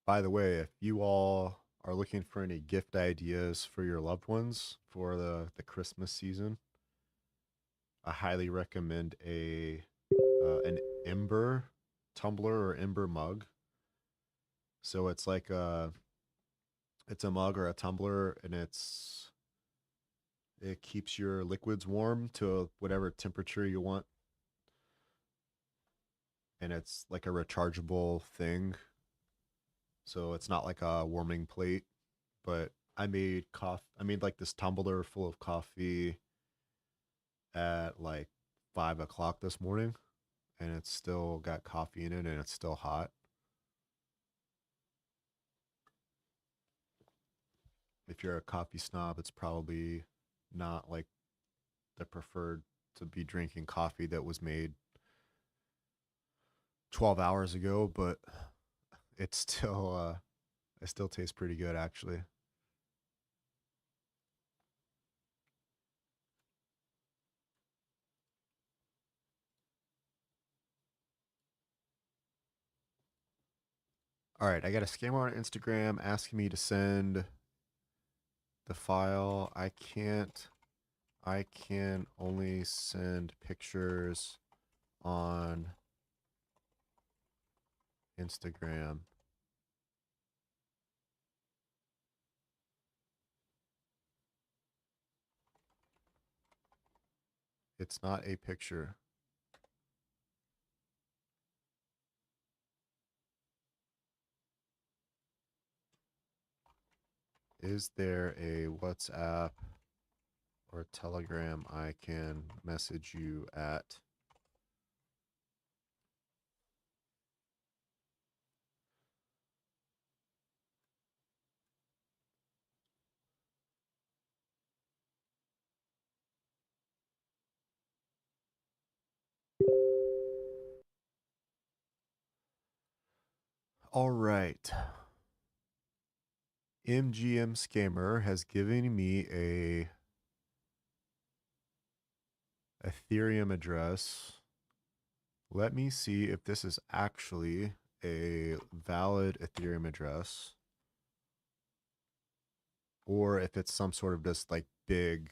By the way, if you all are looking for any gift ideas for your loved ones for the Christmas season, I highly recommend an Ember tumbler or Ember mug. So it's like it's a mug or a tumbler, and it keeps your liquids warm to whatever temperature you want, and it's like a rechargeable thing. So it's not like a warming plate, but I made coffee. I made like this tumbler full of coffee at like 5 o'clock this morning, and it's still got coffee in it, and it's still hot. If you're a coffee snob, it's probably not like the preferred to be drinking coffee that was made 12 hours ago, but it's still it still tastes pretty good actually. All right, I got a scammer on Instagram asking me to send the file. I can only send pictures on Instagram. It's not a picture. Is there a WhatsApp or Telegram I can message you at? All right. MGM Scammer has given me a Ethereum address. Let me see if this is actually a valid Ethereum address or if it's some sort of just like big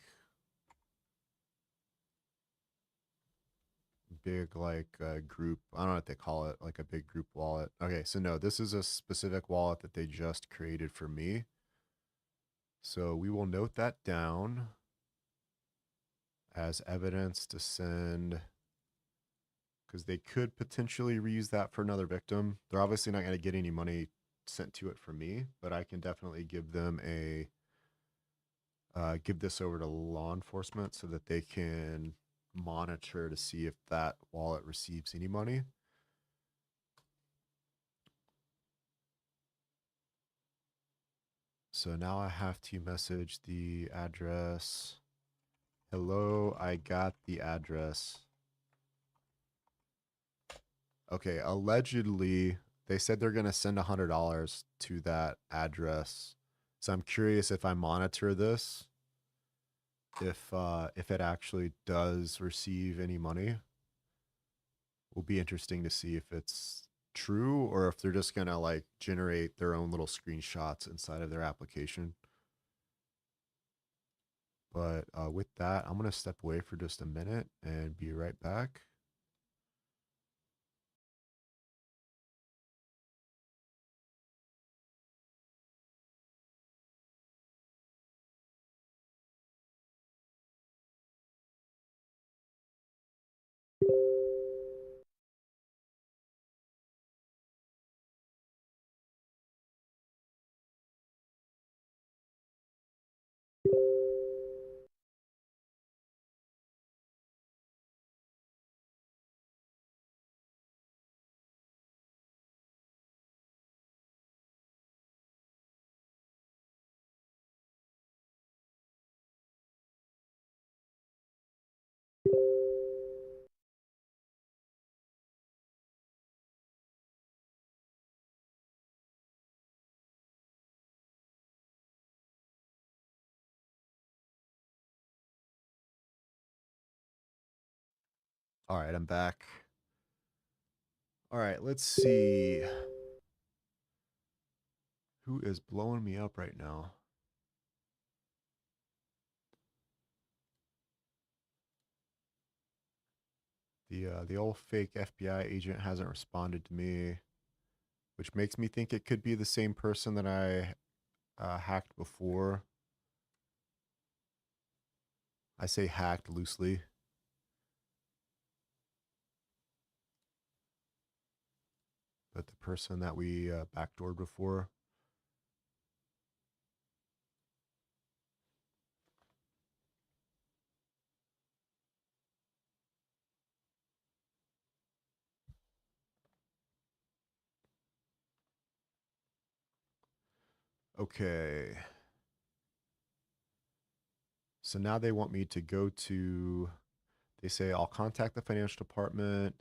like group. I don't know what they call it, like a big group wallet. Okay, so no, this is a specific wallet that they just created for me. So we will note that down as evidence to send, because they could potentially reuse that for another victim. They're obviously not going to get any money sent to it from me, but I can definitely give them a give this over to law enforcement so that they can monitor to see if that wallet receives any money. So now I have to message the address. Hello, I got the address. Okay, allegedly, they said they're going to send $100 to that address. So I'm curious if I monitor this, if it actually does receive any money. Will be interesting to see if it's true or if they're just going to like generate their own little screenshots inside of their application. But with that, I'm going to step away for just a minute and be right back. All right, I'm back. All right, let's see. Who is blowing me up right now? The old fake FBI agent hasn't responded to me, which makes me think it could be the same person that I hacked before. I say hacked loosely. But the person that we backdoored before. Okay. So now they want me to go to, they say, I'll contact the financial department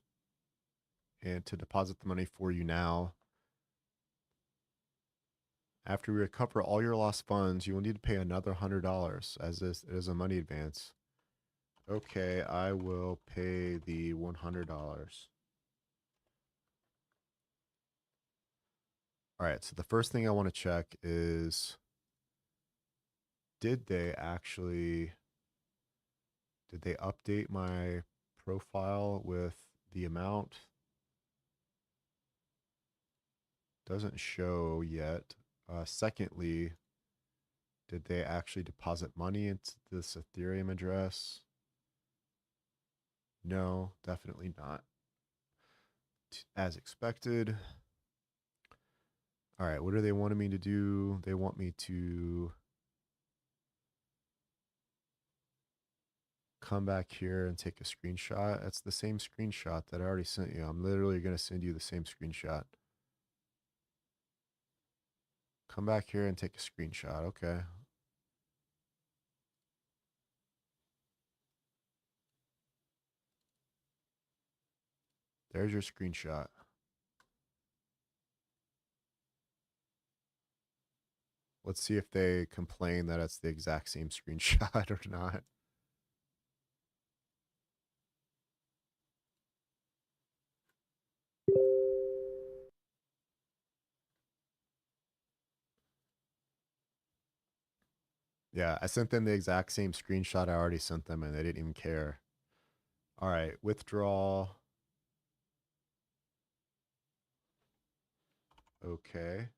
and to deposit the money for you now. After we recover all your lost funds, you will need to pay another $100 as this is a money advance. Okay, I will pay the $100. All right, so the first thing I want to check is, did they update my profile with the amount? Doesn't show yet. Secondly, did they actually deposit money into this Ethereum address? No, definitely not. As expected. All right, what are they wanting me to do? They want me to come back here and take a screenshot. That's the same screenshot that I already sent you. I'm literally going to send you the same screenshot. Come back here and take a screenshot. Okay. There's your screenshot. Let's see if they complain that it's the exact same screenshot or not. Yeah, I sent them the exact same screenshot I already sent them and they didn't even care. All right, withdraw. Okay.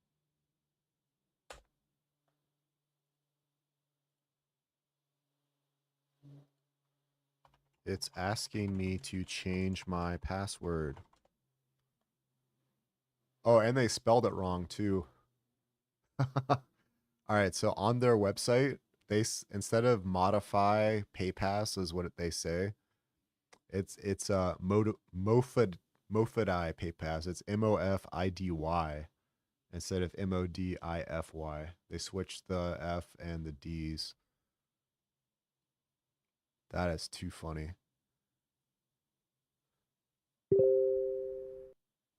It's asking me to change my password. Oh, and they spelled it wrong too. All right, so on their website, instead of modify PayPass is what they say. It's Mofidi PayPass. It's MOFIDY instead of MODIFY. They switched the F and the D's. That is too funny.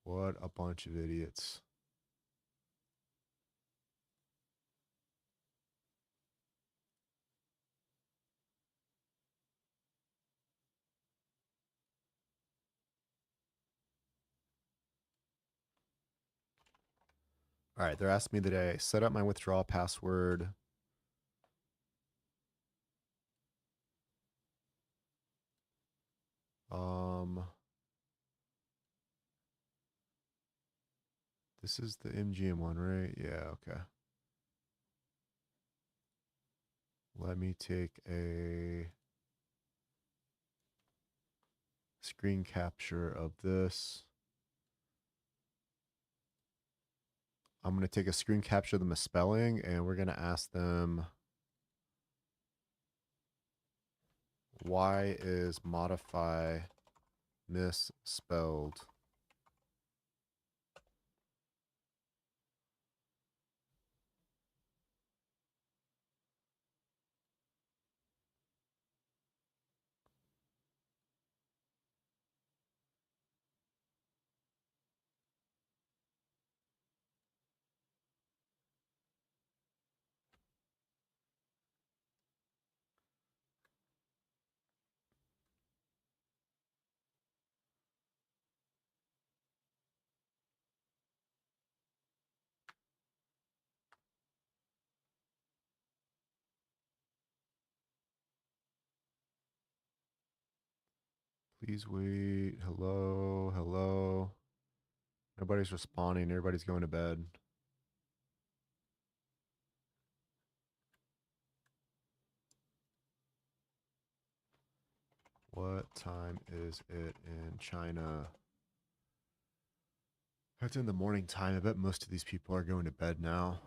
What a bunch of idiots. All right, they're asking me today, set up my withdrawal password. This is the MGM one, right? Yeah, okay. Let me take a screen capture of this. I'm going to take a screen capture of the misspelling and we're going to ask them, why is modify misspelled? Please wait. Hello, hello. Nobody's responding. Everybody's going to bed. What time is it in China? It's in the morning time. I bet most of these people are going to bed now.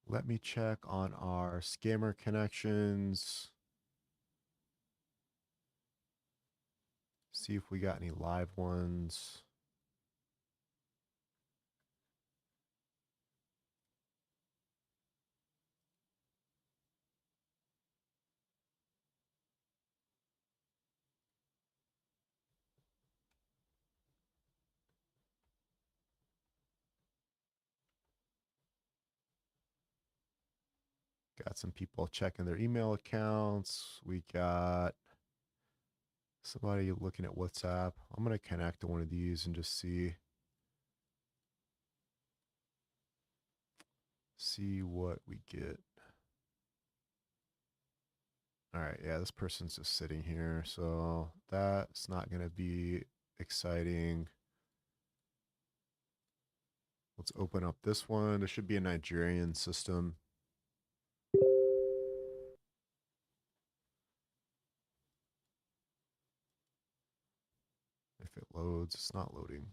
Let me check on our scammer connections. See if we got any live ones. Got some people checking their email accounts. We got somebody looking at WhatsApp. I'm going to connect to one of these and just see what we get. All right, yeah, this person's just sitting here, so that's not going to be exciting. Let's open up this one. There should be a Nigerian system. loads. It's not loading.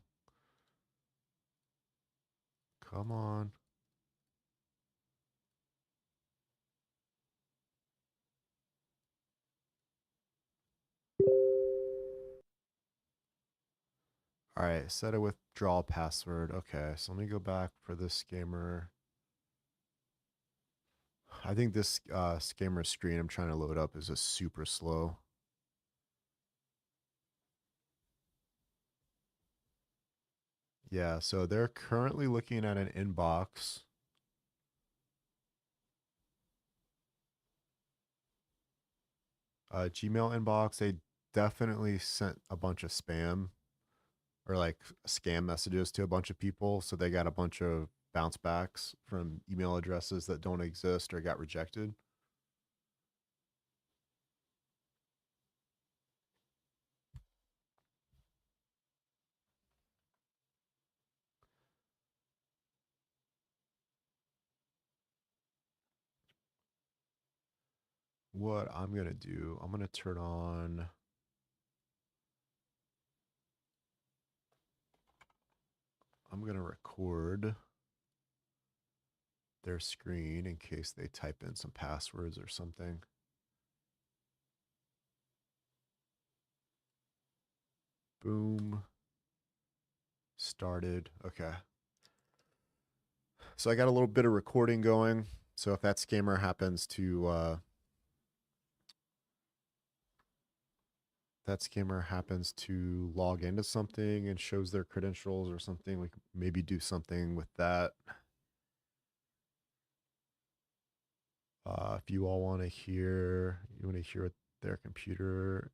Come on. All right, set a withdrawal password. Okay, so let me go back for this scammer. I think this scammer screen I'm trying to load up is just super slow. Yeah, so they're currently looking at an inbox. Gmail inbox, they definitely sent a bunch of spam or like scam messages to a bunch of people. So they got a bunch of bounce backs from email addresses that don't exist or got rejected. What I'm going to do, I'm going to turn on. I'm going to record their screen in case they type in some passwords or something. Boom. Started. Okay. So I got a little bit of recording going. So if that scammer happens to log into something and shows their credentials or something, we could maybe do something with that. If you all want to hear, what their computer,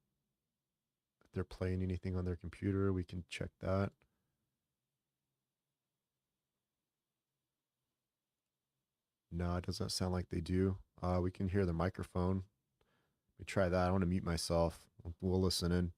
if they're playing anything on their computer, we can check that. No, it doesn't sound like they do. We can hear the microphone. Let me try that. I want to mute myself. We'll listen in.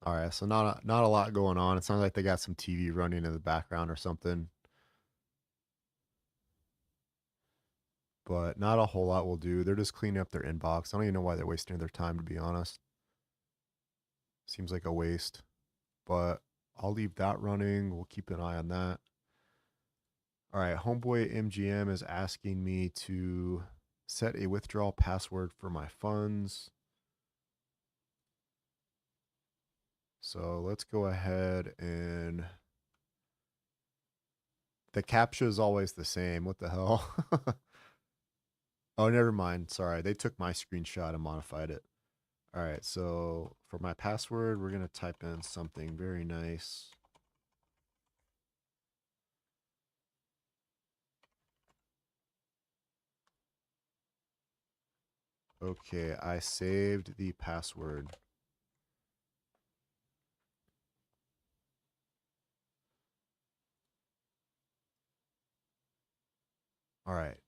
All right, so not a lot going on. It sounds like they got some TV running in the background or something. But not a whole lot will do. They're just cleaning up their inbox. I don't even know why they're wasting their time, to be honest. Seems like a waste. But I'll leave that running. We'll keep an eye on that. All right, Homeboy MGM is asking me to set a withdrawal password for my funds. So let's go ahead and the captcha is always the same. What the hell? Oh, never mind. Sorry. They took my screenshot and modified it. All right. So for my password, we're going to type in something very nice. Okay. I saved the password. All right.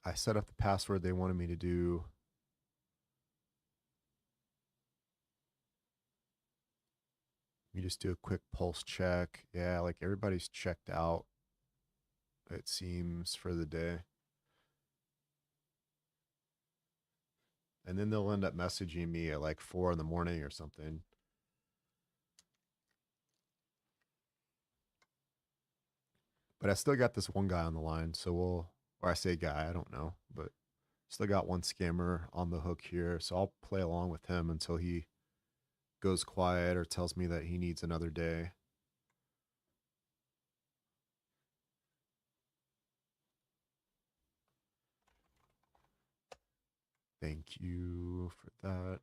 I set up the password they wanted me to do. Let me just do a quick pulse check. Yeah, like everybody's checked out, it seems, for the day. And then they'll end up messaging me at like 4 in the morning or something. But I still got this one guy on the line, so or I say guy, I don't know, but still got one scammer on the hook here, so I'll play along with him until he goes quiet or tells me that he needs another day. Thank you for that.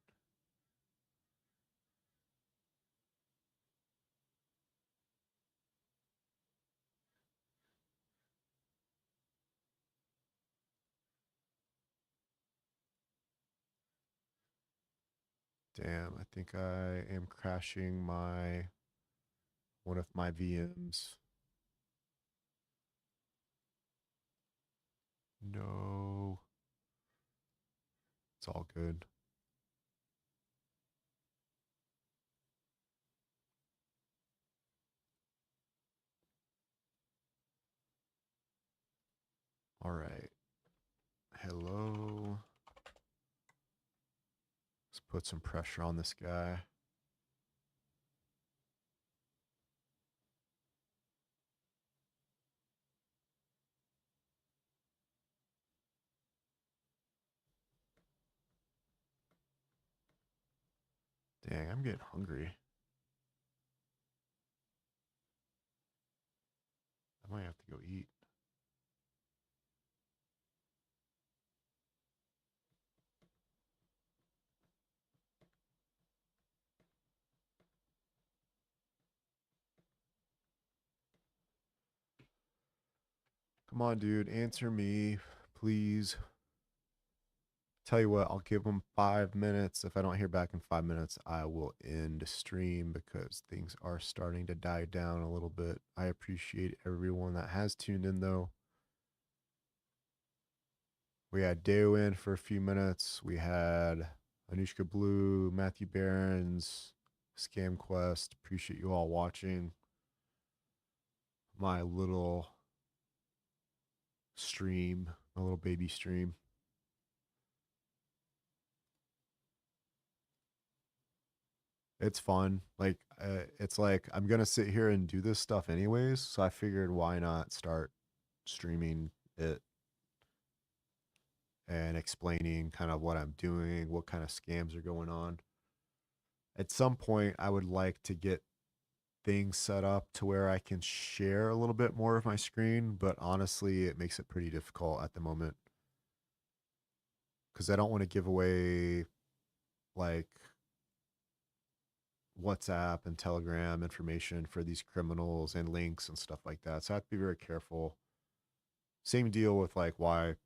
Damn, I think I am crashing one of my VMs. No. It's all good. All right. Hello. Let's put some pressure on this guy. Dang, I'm getting hungry. I might have to go eat. Come on, dude. Answer me, please. Tell you what, I'll give them 5 minutes. If I don't hear back in 5 minutes, I will end stream because things are starting to die down a little bit. I appreciate everyone that has tuned in, though. We had Deo in for a few minutes. We had Anushka Blue, Matthew Behrens, Scam Quest. Appreciate you all watching my little stream, my little baby stream. It's fun. Like, it's like I'm gonna sit here and do this stuff anyways. So I figured, why not start streaming it and explaining kind of what I'm doing, what kind of scams are going on. At some point, I would like to get things set up to where I can share a little bit more of my screen, but honestly, it makes it pretty difficult at the moment because I don't want to give away like WhatsApp and Telegram information for these criminals and links and stuff like that. So I have to be very careful. Same deal with like why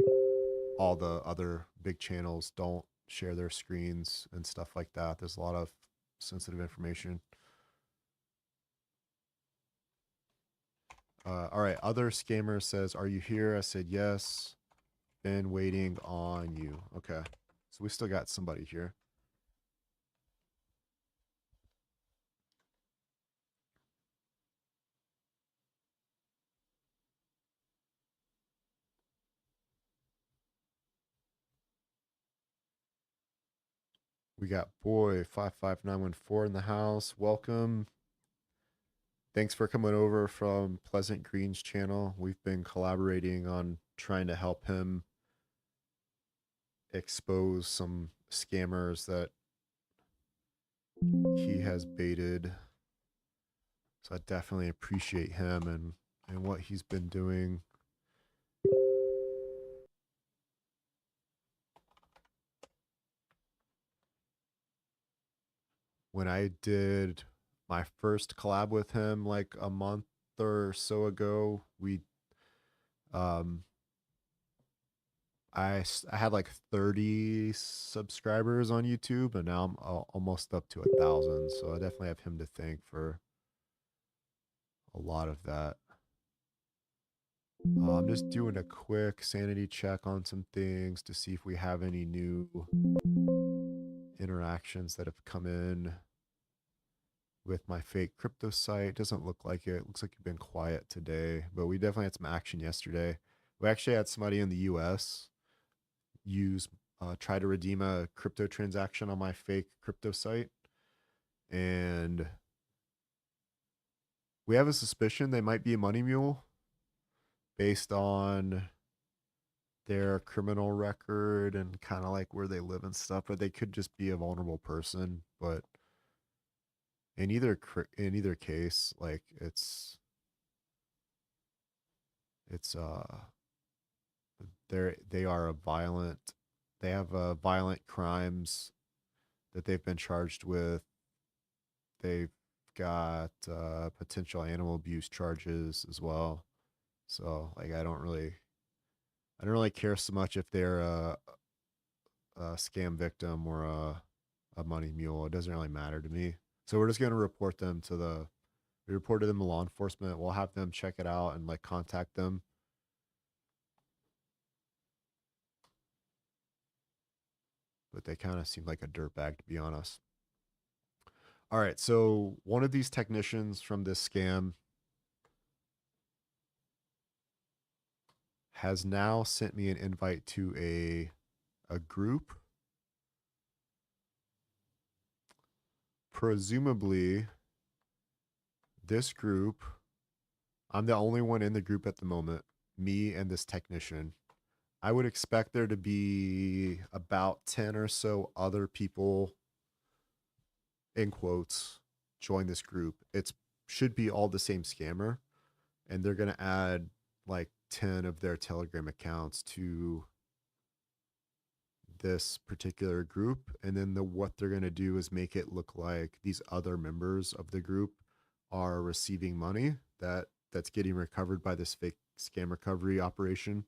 all the other big channels don't share their screens and stuff like that. There's a lot of sensitive information. All right. Other scammer says, "Are you here?" I said, "Yes. Been waiting on you." Okay. So we still got somebody here. We got boy 55914 in the house. Welcome. Thanks for coming over from Pleasant Green's channel. We've been collaborating on trying to help him expose some scammers that he has baited. So I definitely appreciate him and what he's been doing. When I did my first collab with him like a month or so ago, I had like 30 subscribers on YouTube, and now I'm almost up to 1,000. So I definitely have him to thank for a lot of that. I'm just doing a quick sanity check on some things to see if we have any new interactions that have come in with my fake crypto site. Doesn't look like it. Looks like you've been quiet today, but we definitely had some action yesterday. We actually had somebody in the US try to redeem a crypto transaction on my fake crypto site, and we have a suspicion they might be a money mule based on their criminal record and kind of like where they live and stuff, but they could just be a vulnerable person. But in either case, like it's they are they have violent crimes that they've been charged with. They've got potential animal abuse charges as well. So like I don't really care so much if they're a scam victim or a a money mule. It doesn't really matter to me. So we're just going to report them to we reported them to law enforcement. We'll have them check it out and like contact them. But they kind of seem like a dirtbag, to be honest. All right, so one of these technicians from this scam has now sent me an invite to a group. Presumably, this group, I'm the only one in the group at the moment, me and this technician. I would expect there to be about 10 or so other people, in quotes, join this group. It should be all the same scammer, and they're going to add like 10 of their Telegram accounts to this particular group. And then what they're going to do is make it look like these other members of the group are receiving money that's getting recovered by this fake scam recovery operation,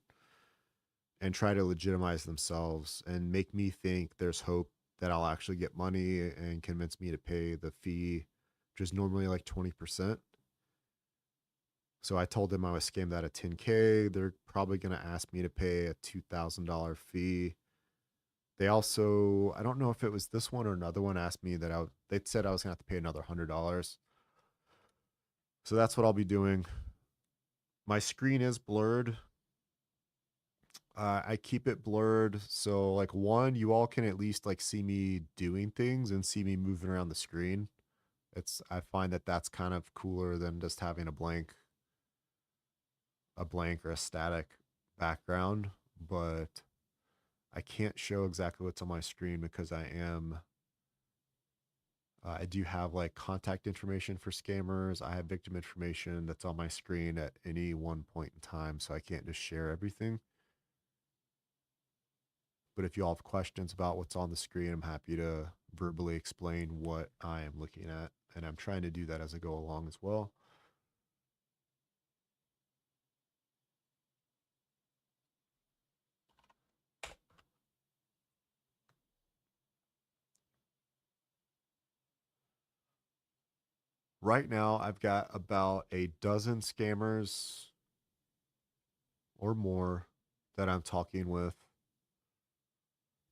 and try to legitimize themselves and make me think there's hope that I'll actually get money and convince me to pay the fee, which is normally like 20%. So I told them I was scammed out of 10K. They're probably going to ask me to pay a $2,000 fee. They also, I don't know if it was this one or another one, asked me that they said I was going to have to pay another $100. So that's what I'll be doing. My screen is blurred. I keep it blurred. So like one, you all can at least like see me doing things and see me moving around the screen. I find that that's kind of cooler than just having a blank or a static background, but I can't show exactly what's on my screen because I do have like contact information for scammers. I have victim information that's on my screen at any one point in time, so I can't just share everything. But if you all have questions about what's on the screen, I'm happy to verbally explain what I am looking at, and I'm trying to do that as I go along as well. Right now, I've got about a dozen scammers or more that I'm talking with.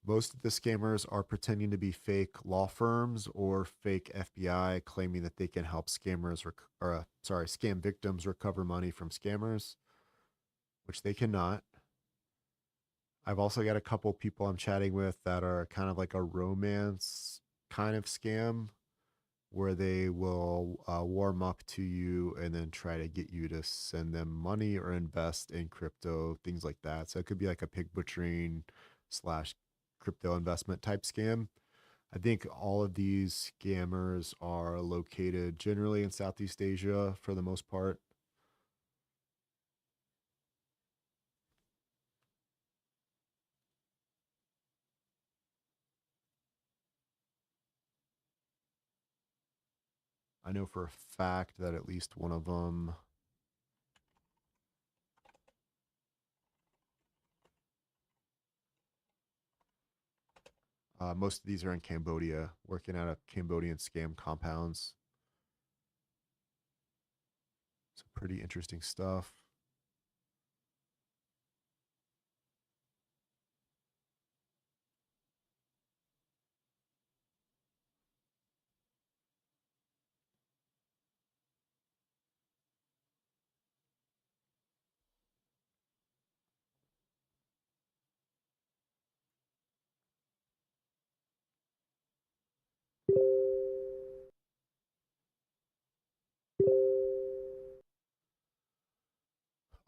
Most of the scammers are pretending to be fake law firms or fake FBI, claiming that they can help scam victims recover money from scammers, which they cannot. I've also got a couple people I'm chatting with that are kind of like a romance kind of scam, where they will warm up to you and then try to get you to send them money or invest in crypto, things like that. So it could be like a pig butchering / crypto investment type scam. I think all of these scammers are located generally in Southeast Asia for the most part. I know for a fact that at least one of them, most of these are in Cambodia, working out of Cambodian scam compounds. Some pretty interesting stuff.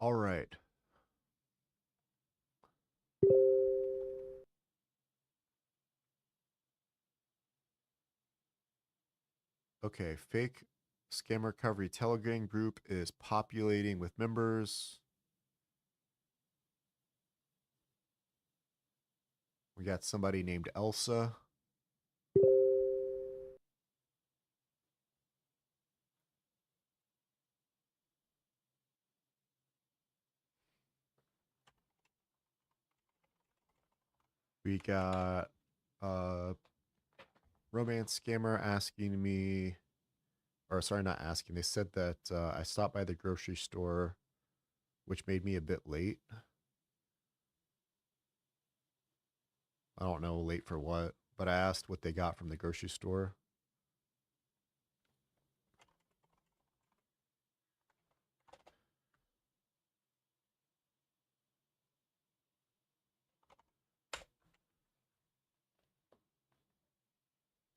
All right. Okay, fake scam recovery Telegram group is populating with members. We got somebody named Elsa. We got romance scammer asking me, or sorry, not asking. They said that I stopped by the grocery store, which made me a bit late. I don't know late for what, but I asked what they got from the grocery store.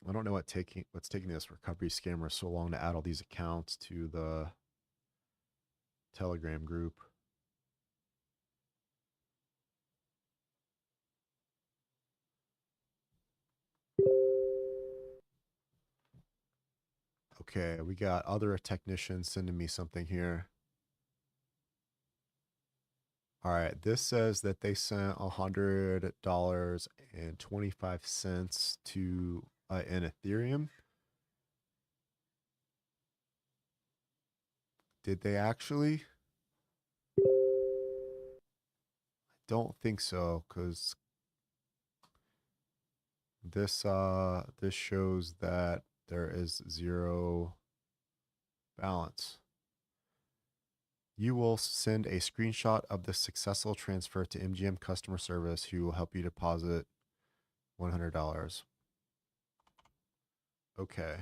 I don't know what's taking this recovery scammer so long to add all these accounts to the Telegram group. Okay, we got other technicians sending me something here. All right, this says that they sent $100.25 to in Ethereum. Did they actually? I don't think so, because this shows that there is 0 balance. You will send a screenshot of the successful transfer to MGM customer service, who will help you deposit $100. Okay.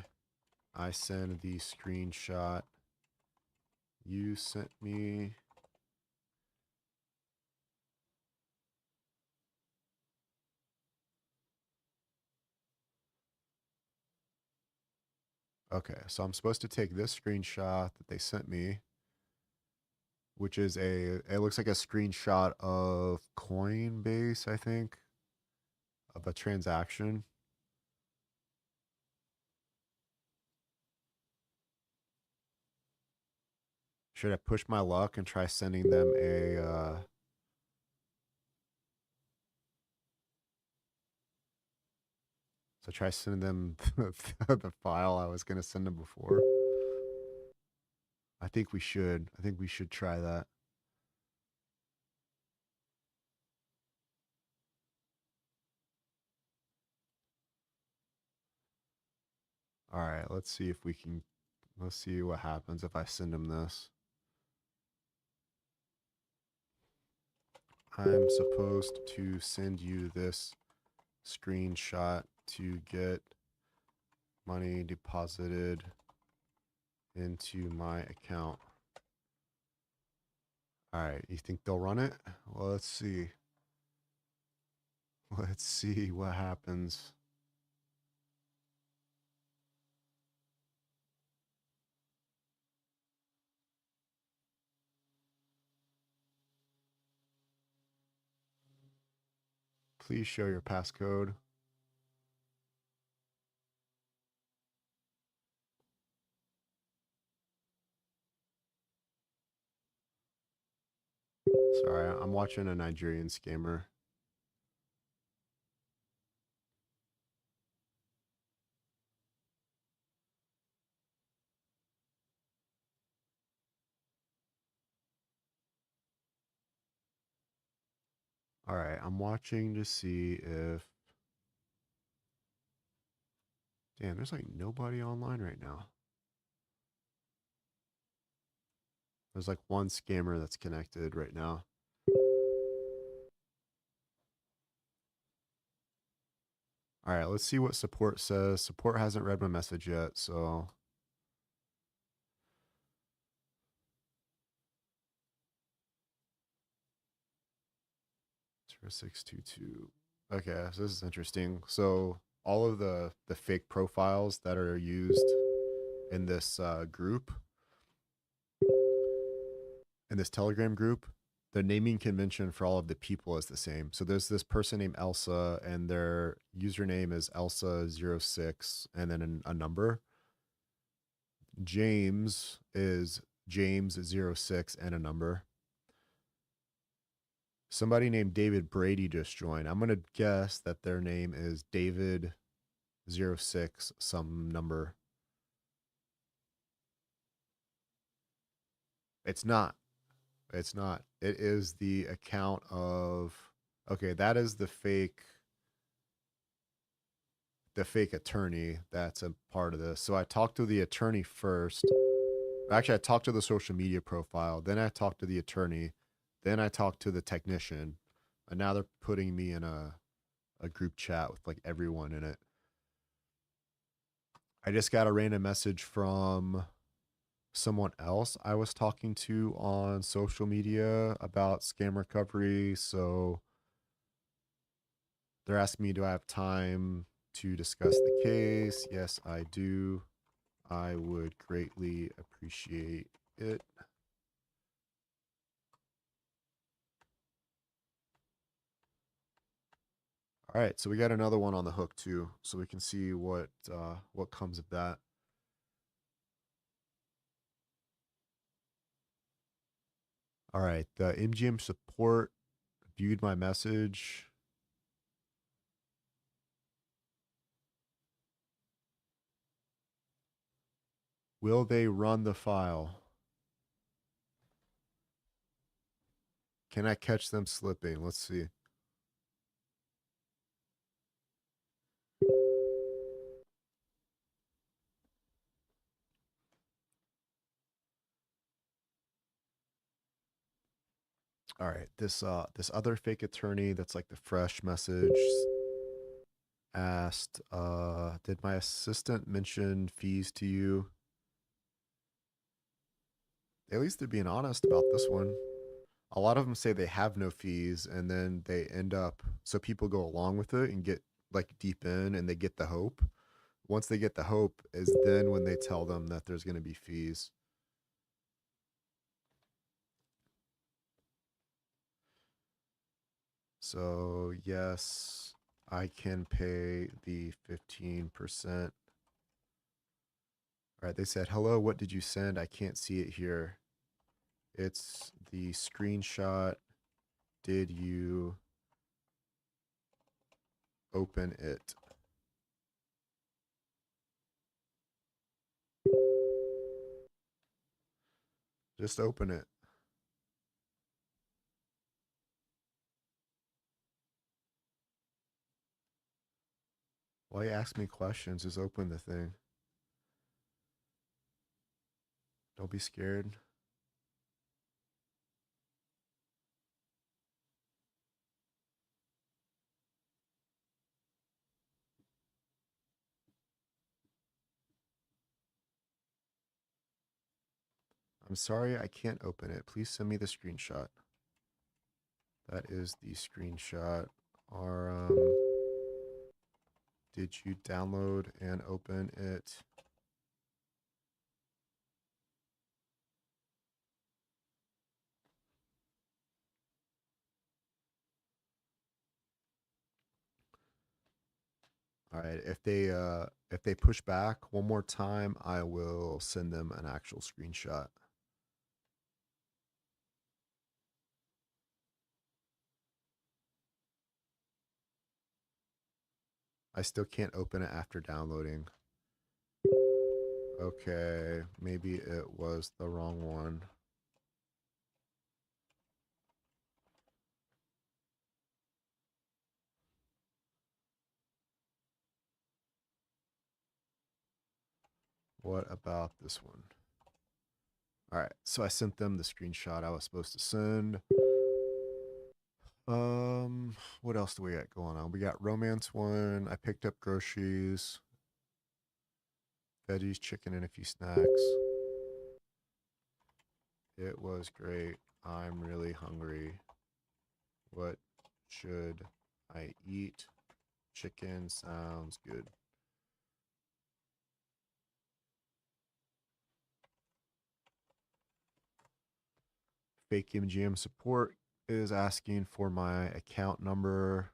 I send the screenshot you sent me. Okay, so I'm supposed to take this screenshot that they sent me, which is it looks like a screenshot of Coinbase, I think, of a transaction. Should I push my luck and try sending them so try sending them the file I was going to send them before? I think we should. I think we should try that. All right, let's see if we can. Let's see what happens if I send him this. I'm supposed to send you this screenshot to get money deposited into my account. All right, you think they'll run it? Well, let's see. Let's see what happens. Please show your passcode. Sorry, I'm watching a Nigerian scammer. All right, I'm watching to see if... Damn, there's like nobody online right now. There's like one scammer that's connected right now. All right, let's see what support says. Support hasn't read my message yet, so... 0622. Okay, so this is interesting. So all of the fake profiles that are used in this group, in this Telegram group, the naming convention for all of the people is the same. So there's this person named Elsa, and their username is Elsa06, and then a number. James is James06 and a number. Somebody named David Brady just joined. I'm going to guess that their name is David06 some number. It's not. It's not. It is the account of... Okay, that is the fake the fake attorney that's a part of this. So I talked to the attorney first. Actually, I talked to the social media profile, then I talked to the attorney, then I talked to the technician, and now they're putting me in a group chat with like everyone in it. I just got a random message from someone else I was talking to on social media about scam recovery. So they're asking me, do I have time to discuss the case? Yes, I do. I would greatly appreciate it. All right, so we got another one on the hook too, so we can see what comes of that. All right, the MGM support viewed my message. Will they run the file? Can I catch them slipping? Let's see. All right, this other fake attorney that's like the fresh message asked, did my assistant mention fees to you? At least they're being honest about this one. A lot of them say they have no fees, and then they end up, so people go along with it and get like deep in and they get the hope. Once they get the hope is then when they tell them that there's going to be fees. So yes, I can pay the 15%. All right, they said, hello, what did you send? I can't see it here. It's the screenshot. Did you open it? Just open it. Why you ask me questions? Just open the thing. Don't be scared. I'm sorry, I can't open it. Please send me the screenshot. That is the screenshot. Or did you download and open it? All right, if they push back one more time, I will send them an actual screenshot. I still can't open it after downloading. Okay, maybe it was the wrong one. What about this one? All right, so I sent them the screenshot I was supposed to send. What else do we got going on? We got romance one. I picked up groceries, veggies, chicken, and a few snacks. It was great. I'm really hungry. What should I eat? Chicken sounds good. Fake MGM support is asking for my account number.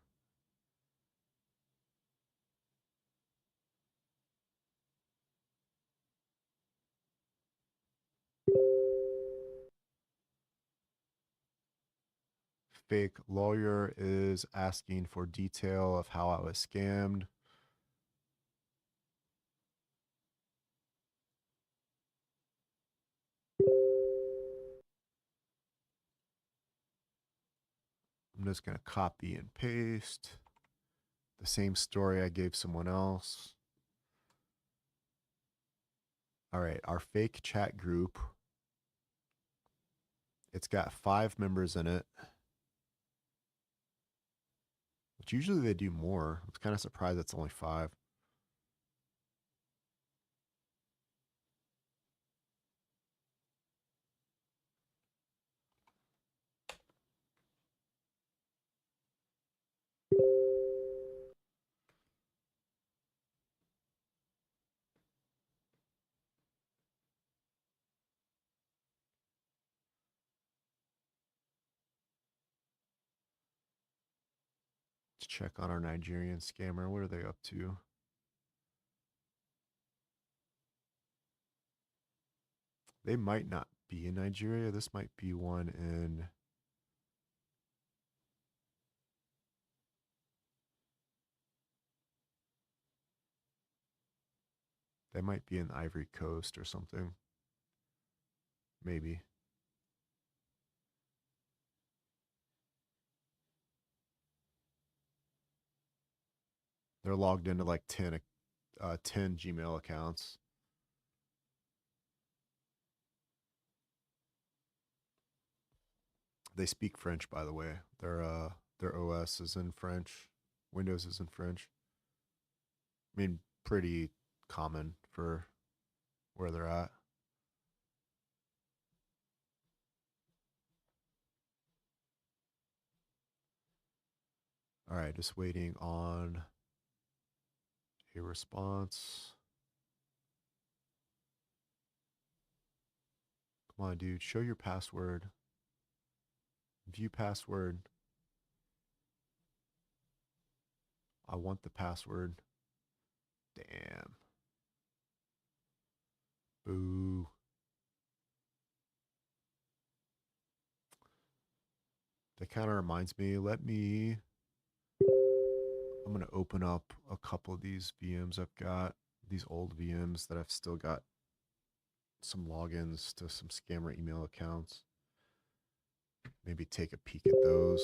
Fake lawyer is asking for detail of how I was scammed. I'm just going to copy and paste. The same story I gave someone else. All right, our fake chat group. It's got 5 members in it. Which usually they do more. I'm kind of surprised it's only 5. Let's check on our Nigerian scammer. What are they up to? They might not be in Nigeria. This might be one in... They might be in Ivory Coast or something. Maybe. They're logged into like 10 Gmail accounts. They speak French, by the way. Their OS is in French. Windows is in French. I mean, pretty common for where they're at. All right, just waiting on a response. Come on, dude, show your password. View password. I want the password. Damn. Boo. That kind of reminds me, I'm going to open up a couple of these VMs I've got, these old VMs that I've still got some logins to some scammer email accounts. Maybe take a peek at those.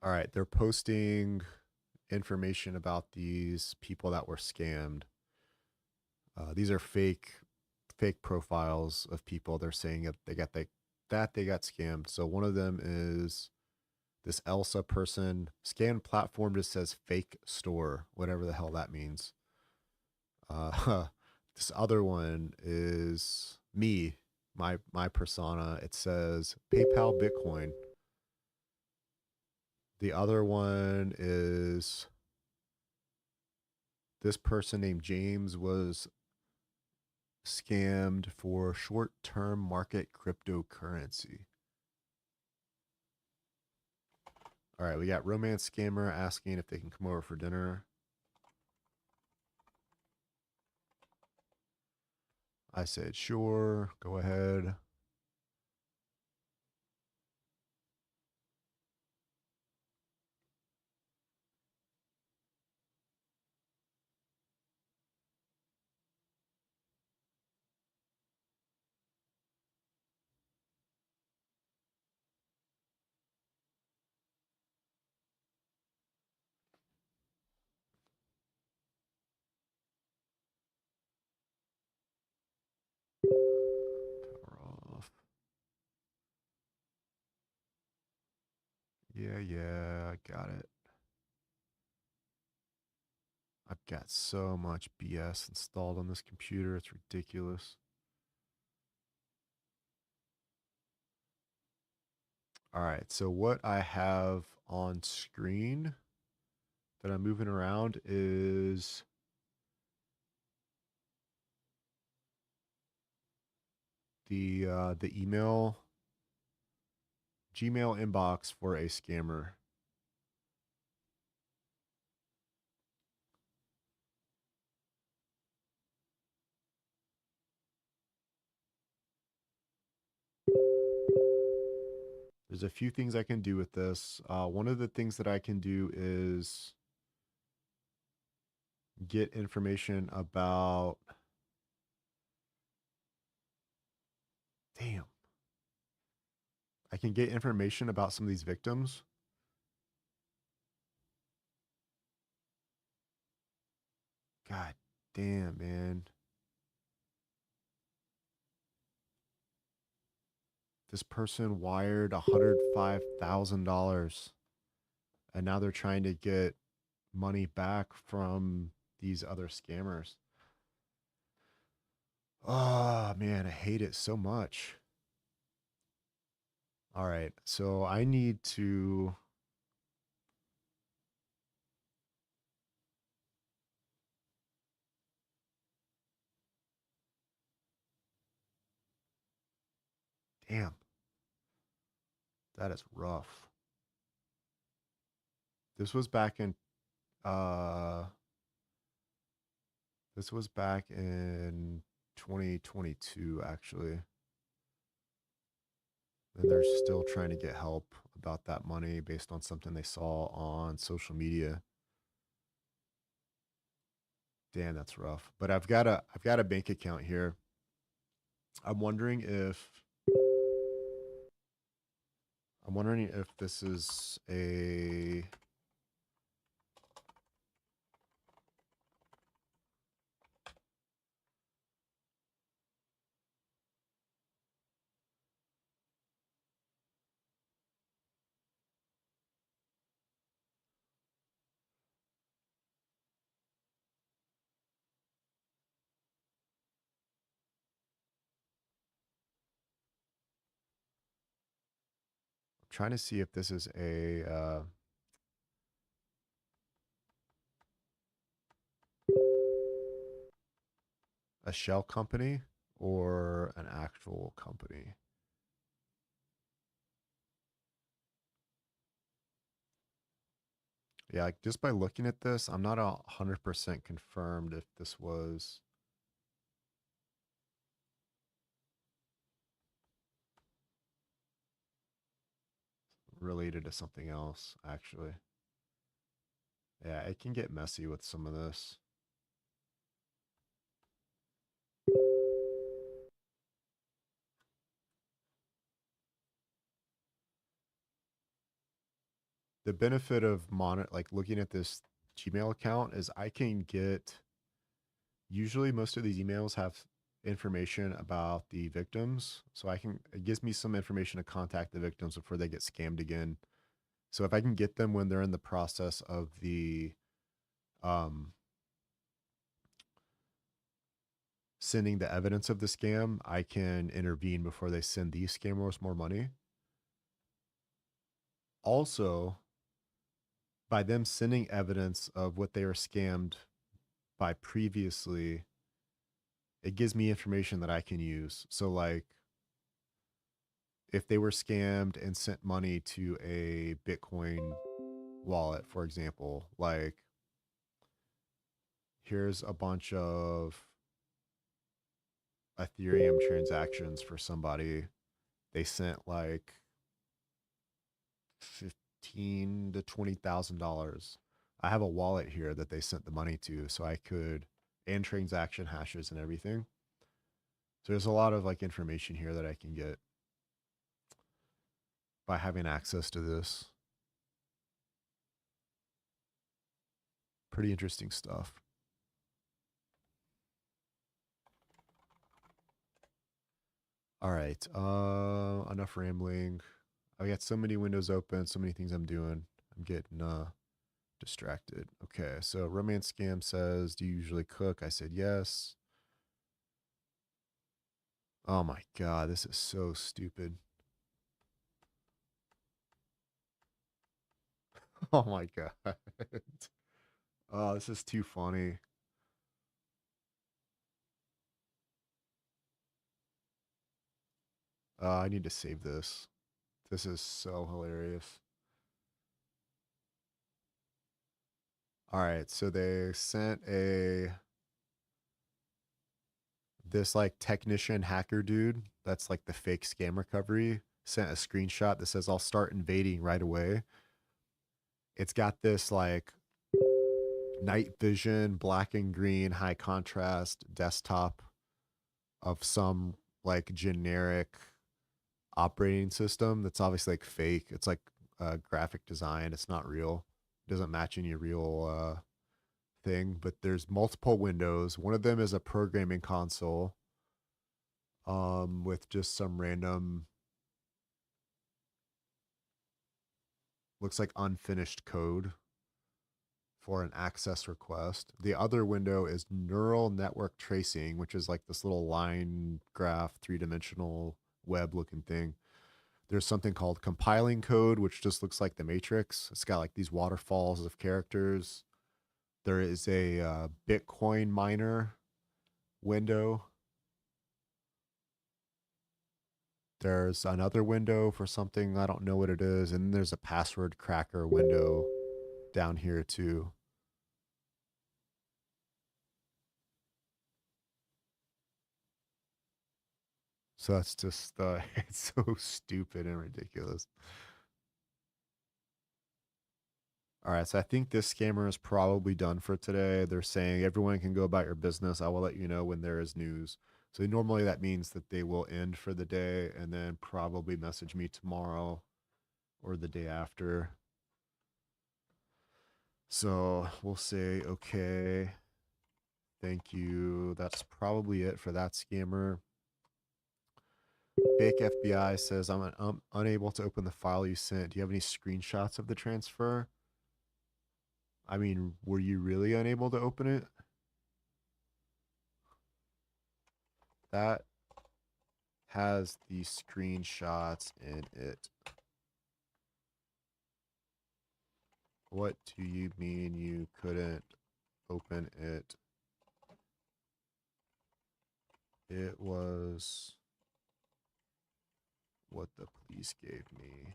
All right, they're posting information about these people that were scammed. These are fake profiles of people. They're saying that they got scammed. So one of them is this Elsa person. Scan platform just says fake store, whatever the hell that means. This other one is me, my persona. It says PayPal Bitcoin. The other one is this person named James was scammed for short-term market cryptocurrency. All right, we got romance scammer asking if they can come over for dinner. I said, sure, go ahead. Power off. Yeah, I got it. I've got so much BS installed on this computer. It's ridiculous. All right, so what I have on screen that I'm moving around is the email Gmail inbox for a scammer. There's a few things I can do with this. One of the things that I can do is get information about Damn. I can get information about some of these victims. God damn, man. This person wired $105,000 and now they're trying to get money back from these other scammers. Oh, man, I hate it so much. All right, so I need to... Damn. That is rough. This was back in this was back in 2022 actually. And they're still trying to get help about that money based on something they saw on social media. Damn, that's rough. But I've got a bank account here. I'm wondering if this is a trying to see if this is a shell company or an actual company. Yeah, like just by looking at this, I'm not 100% confirmed if this was related to something else, actually. Yeah, it can get messy with some of this. The benefit of like looking at this Gmail account is I can get, usually most of these emails have information about the victims. So it gives me some information to contact the victims before they get scammed again. So if I can get them when they're in the process of the sending the evidence of the scam, I can intervene before they send these scammers more money. Also, by them sending evidence of what they were scammed by previously, it gives me information that I can use. So like if they were scammed and sent money to a Bitcoin wallet, for example, like here's a bunch of Ethereum transactions for somebody. They sent like $15,000 to $20,000. I have a wallet here that they sent the money to, so I could, and transaction hashes and everything. So there's a lot of like information here that I can get by having access to this. Pretty interesting stuff. All right. Enough rambling. I got so many windows open, so many things I'm doing. I'm getting distracted. Okay, so romance scam says, do you usually cook? I said yes. Oh my god, this is so stupid. Oh my god. Oh, this is too funny. I need to save this. This is so hilarious. All right, so they sent this like technician hacker dude that's like the fake scam recovery sent a screenshot that says I'll start invading right away. It's got this like night vision, black and green, high contrast desktop of some like generic operating system that's obviously like fake. It's like graphic design. It's not real. It doesn't match any real thing. But there's multiple windows. One of them is a programming console with just some random, looks like unfinished code for an access request. The other window is neural network tracing, which is like this little line graph, three-dimensional web looking thing. There's something called compiling code, which just looks like the matrix. It's got like these waterfalls of characters. There is a Bitcoin miner window. There's another window for something, I don't know what it is. And then there's a password cracker window down here too. So that's just, it's so stupid and ridiculous. All right, so I think this scammer is probably done for today. They're saying everyone can go about your business. I will let you know when there is news. So normally that means that they will end for the day and then probably message me tomorrow or the day after. So we'll say, okay, thank you. That's probably it for that scammer. Fake FBI says, I'm unable to open the file you sent. Do you have any screenshots of the transfer? I mean, were you really unable to open it? That has the screenshots in it. What do you mean you couldn't open it? It was what the police gave me.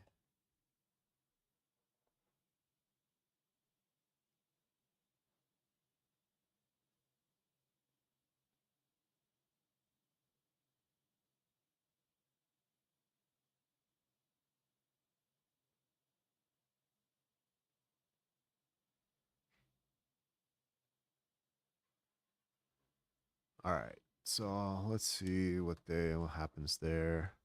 All right. So let's see what happens there.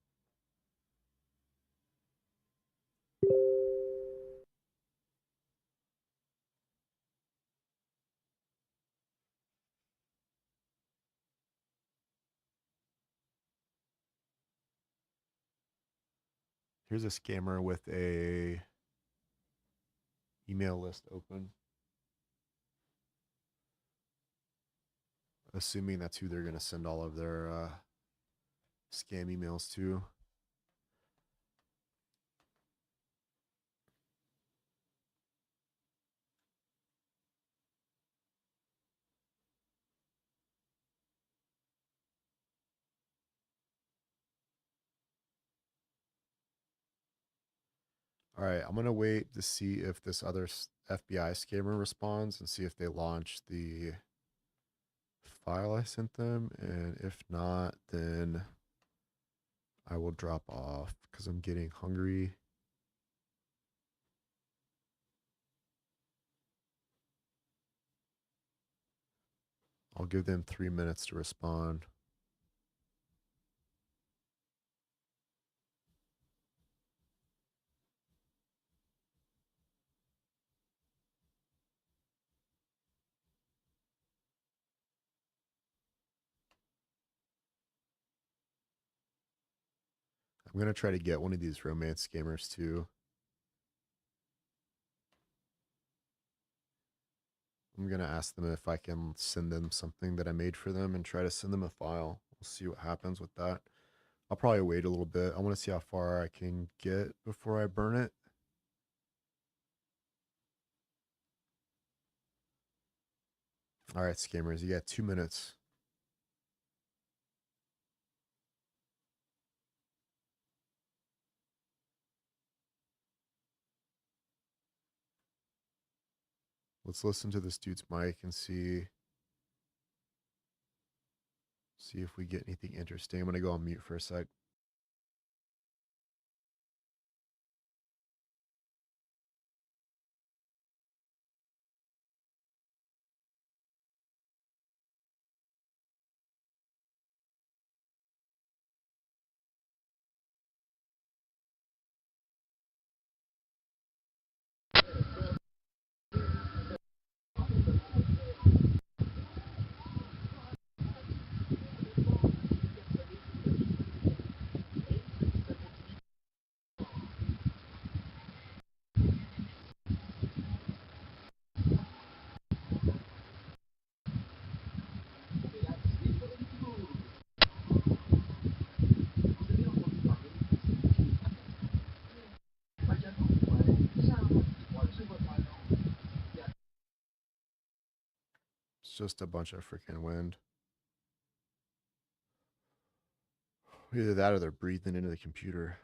Here's a scammer with a email list open. Assuming that's who they're going to send all of their scam emails to. All right, I'm going to wait to see if this other FBI scammer responds and see if they launch the file I sent them. And if not, then I will drop off because I'm getting hungry. I'll give them 3 minutes to respond. I'm going to try to get one of these romance scammers too. I'm going to ask them if I can send them something that I made for them and try to send them a file. We'll see what happens with that. I'll probably wait a little bit. I want to see how far I can get before I burn it. All right, scammers, you got 2 minutes. Let's listen to this dude's mic and see if we get anything interesting. I'm going to go on mute for a sec. just a bunch of freaking wind. Either that or they're breathing into the computer.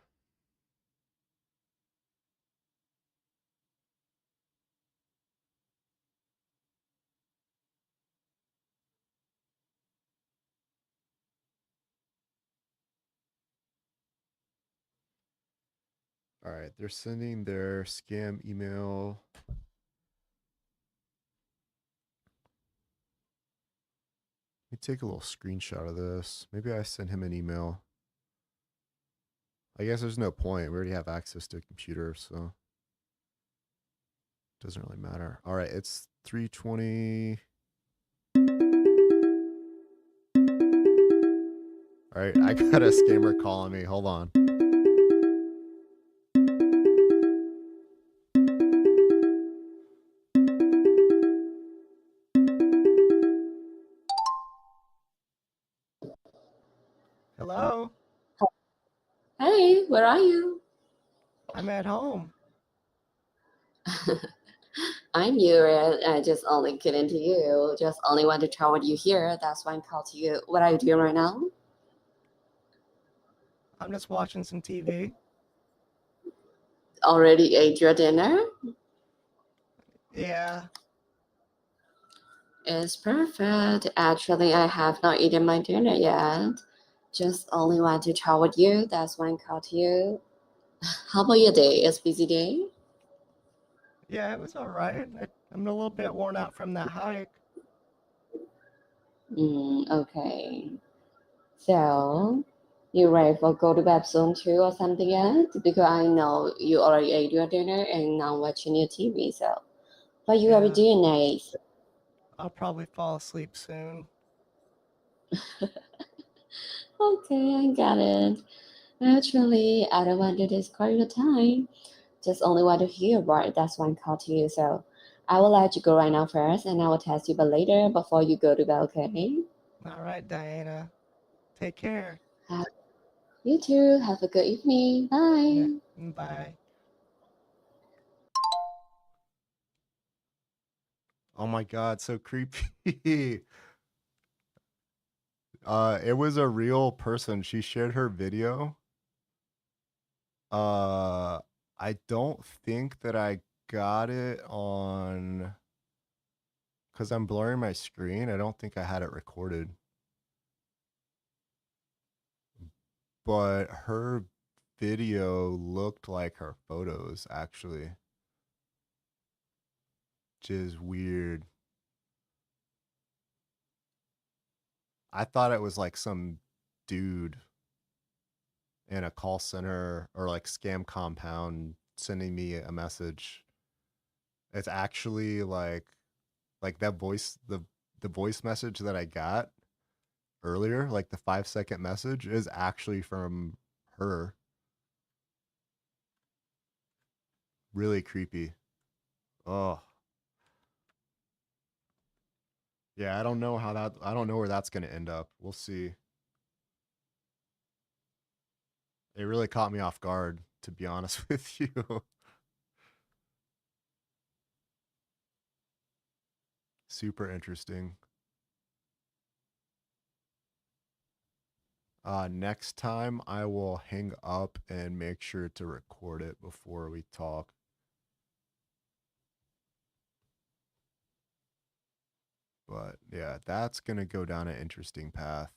All right, they're sending their scam email. Let me take a little screenshot of this. Maybe I send him an email. I guess there's no point. We already have access to a computer, so it doesn't really matter. All right, it's 3:20. All right, I got a scammer calling me. Hold on. Hello, Hey, where are you? I'm at home. I'm here and I just only get into you. Just only want to try what you hear. That's why I called to you. What are you doing right now? I'm just watching some TV. Already ate your dinner? Yeah, It's perfect. Actually, I have not eaten my dinner yet. Just only want to try with you. That's why I called you. How about your day? It's busy day? yeah, it was all right. I'm a little bit worn out from that hike. Okay. So, you ready for go to bed soon too or something yet? Because I know you already ate your dinner and now watching your TV. So, what you are Yeah, doing next? I'll probably fall asleep soon. Okay, I got it. Actually, I don't want to discard your time. Just only want to hear about it. That's why I called you. So, I will let you go right now first, and I will text you but later before you go to bed. Okay? All right, Diana. Take care. You too. Have a good evening. Yeah, Bye. bye. Oh my god, so creepy. It was a real person. She shared her video. I don't think that I got it on because I'm blurring my screen. I don't think I had it recorded. But her video looked like her photos, actually, which is weird. I thought it was like some dude in a call center or like scam compound sending me a message. It's actually like that voice the voice message that I got earlier, like the 5-second message is actually from her. Really creepy. Oh. Yeah, I don't know I don't know where that's going to end up. We'll see. It really caught me off guard, to be honest with you. Super interesting. Next time I will hang up and make sure to record it before we talk. But yeah, that's going to go down an interesting path.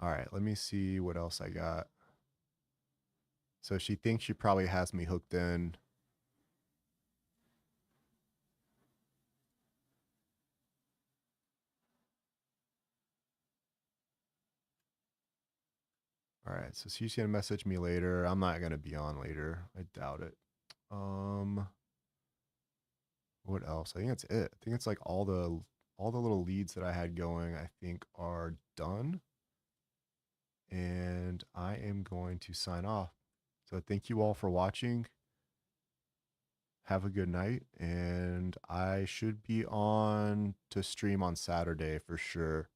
All right, let me see what else I got. So she thinks she probably has me hooked in. All right, so she's gonna message me later. I'm not gonna be on later. I doubt it. What else? I think that's it. I think it's like all the little leads that I had going, I think are done. And I am going to sign off. So thank you all for watching. Have a good night, and I should be on to stream on Saturday for sure.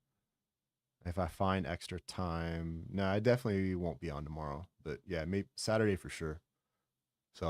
If I find extra time. No, I definitely won't be on tomorrow, but yeah, maybe Saturday for sure. So